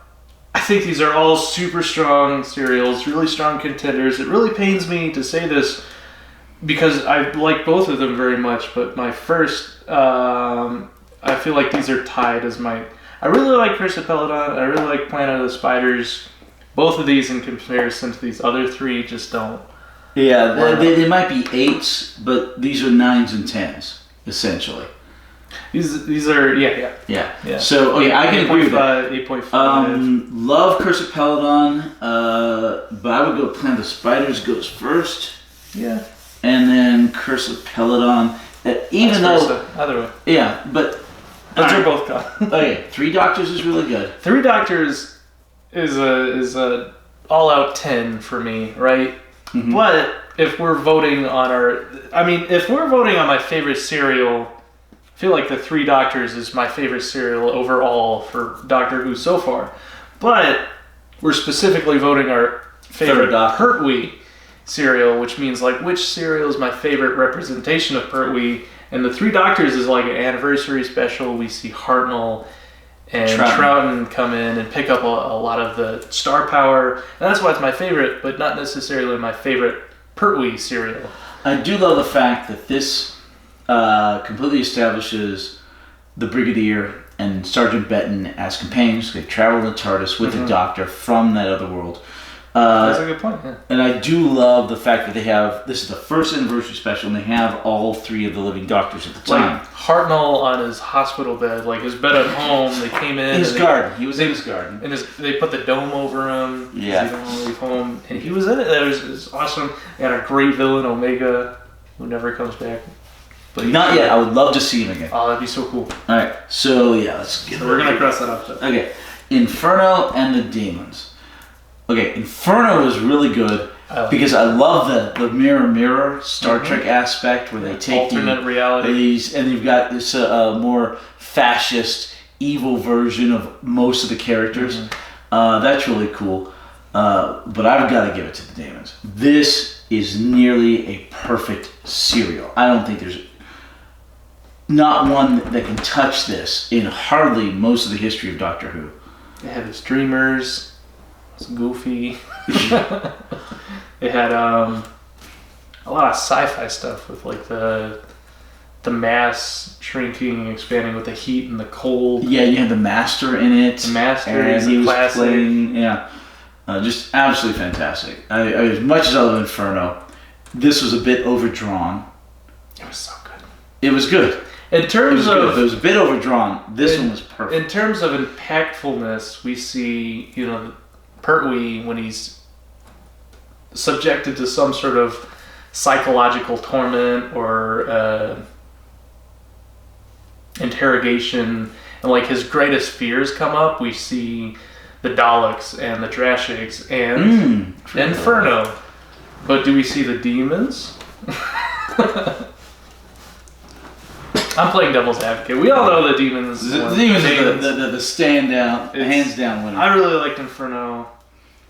I think these are all super strong cereals, really strong contenders. It really pains me to say this because I like both of them very much, but my first, I feel like these are tied as my... I really like Curse of Peladon. I really like Planet of the Spiders. Both of these, in comparison to these other 3, just don't. Yeah, they might be 8s, but these are 9s and 10s, essentially. These are yeah. So I can agree with that. 8.5. Love Curse of Peladon, but I would go Planet of the Spiders goes first. Yeah. And then Curse of Peladon. Even though either way. Yeah, but. They're both gone. Okay, 3 Doctors is really good. 3 Doctors is a all-out 10 for me, right? Mm-hmm. But if we're voting on my favorite cereal, I feel like the 3 Doctors is my favorite cereal overall for Doctor Who so far. But we're specifically voting our favorite Pertwee cereal, which means like which cereal is my favorite representation of Pertwee. And the 3 Doctors is like an anniversary special. We see Hartnell and Troughton come in and pick up a lot of the star power. And that's why it's my favorite, but not necessarily my favorite Pertwee cereal. I do love the fact that this completely establishes the Brigadier and Sergeant Benton as companions. They travel in the TARDIS with the Doctor from that other world. That's a good point, yeah. And I do love the fact that they have, this is the first anniversary special, and they have all 3 of the living Doctors at the time. Like Hartnell on his hospital bed, like his bed at home, they came in. His garden. He was in his garden. And they put the dome over him. Yeah. He didn't want to leave home. And he was in it. It was awesome. They had a great villain, Omega, who never comes back. But not yet. I would love to see him again. Oh, that'd be so cool. Alright, so yeah, let's get we're going to cross that off. Okay, Inferno and the Demons. Okay, Inferno is really good because I love the mirror Star Trek aspect where they take alternate realities, and you've got this more fascist, evil version of most of the characters. That's really cool. But I've got to give it to the Damons. This is nearly a perfect serial. I don't think there's not one that can touch this in hardly most of the history of Doctor Who. It had the streamers. It's goofy. It had a lot of sci-fi stuff with like the mass shrinking and expanding with the heat and the cold. Yeah, you had the Master in it. The Master is he a was classic. playing, just absolutely fantastic. As much as I love Inferno, this was a bit overdrawn. It was so good. It was good. In terms of... It was a bit overdrawn. This one was perfect. In terms of impactfulness, we see, Pertwee, when he's subjected to some sort of psychological torment or interrogation, and like his greatest fears come up, we see the Daleks and the Drashigs and Inferno. But do we see the demons? I'm playing devil's advocate. We all know the demons. The demons are the standout, hands down winner. I really liked Inferno.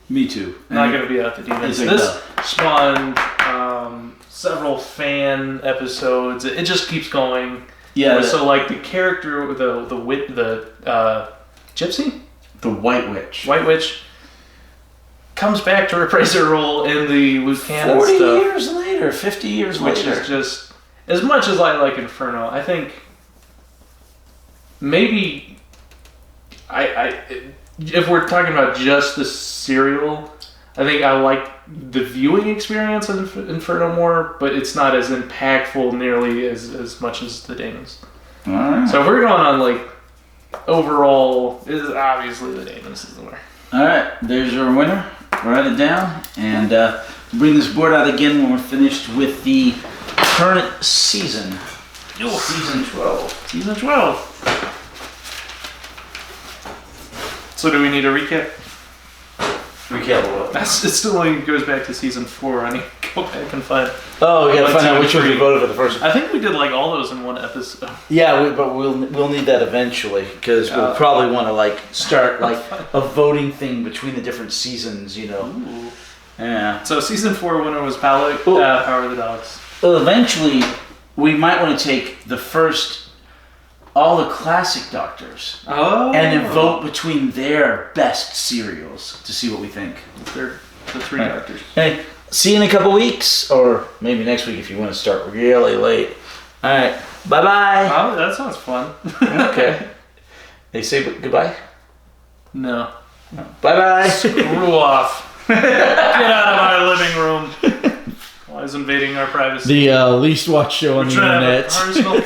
Me too. Not going to be out the demons. This spawned several fan episodes. It just keeps going. Yeah. So like the character, the gypsy, the White Witch, comes back to reprise her role in the Luke Cannon 40 stuff. years later, 50 years which later. Is just, as much as I like Inferno, I think maybe if we're talking about just the serial, I think I like the viewing experience of Inferno more, but it's not as impactful nearly as much as the Damons. All right. So if we're going on like overall, is obviously the Damons is the winner. All right, there's your winner. Write it down and bring this board out again when we're finished with the current season. Season 12. Season 12. So do we need a recap? Recap what? It still only goes back to season 4. I need to go back and find. Oh, we gotta find out which one we voted for the first one. I think we did like all those in one episode. Yeah, but we'll need that eventually because we'll probably want to start a voting thing between the different seasons. Ooh. Yeah. So season 4 winner was Power of the Dogs. Eventually, we might want to take all the classic Doctors, and then vote between their best serials to see what we think. The 3 Doctors. Hey, see you in a couple weeks, or maybe next week if you want to start really late. All right, bye-bye. Oh, that sounds fun. Okay. They say goodbye? No. Bye-bye. Screw off. Get out of my living room. Why is invading our privacy? The least watched show on the internet. Personal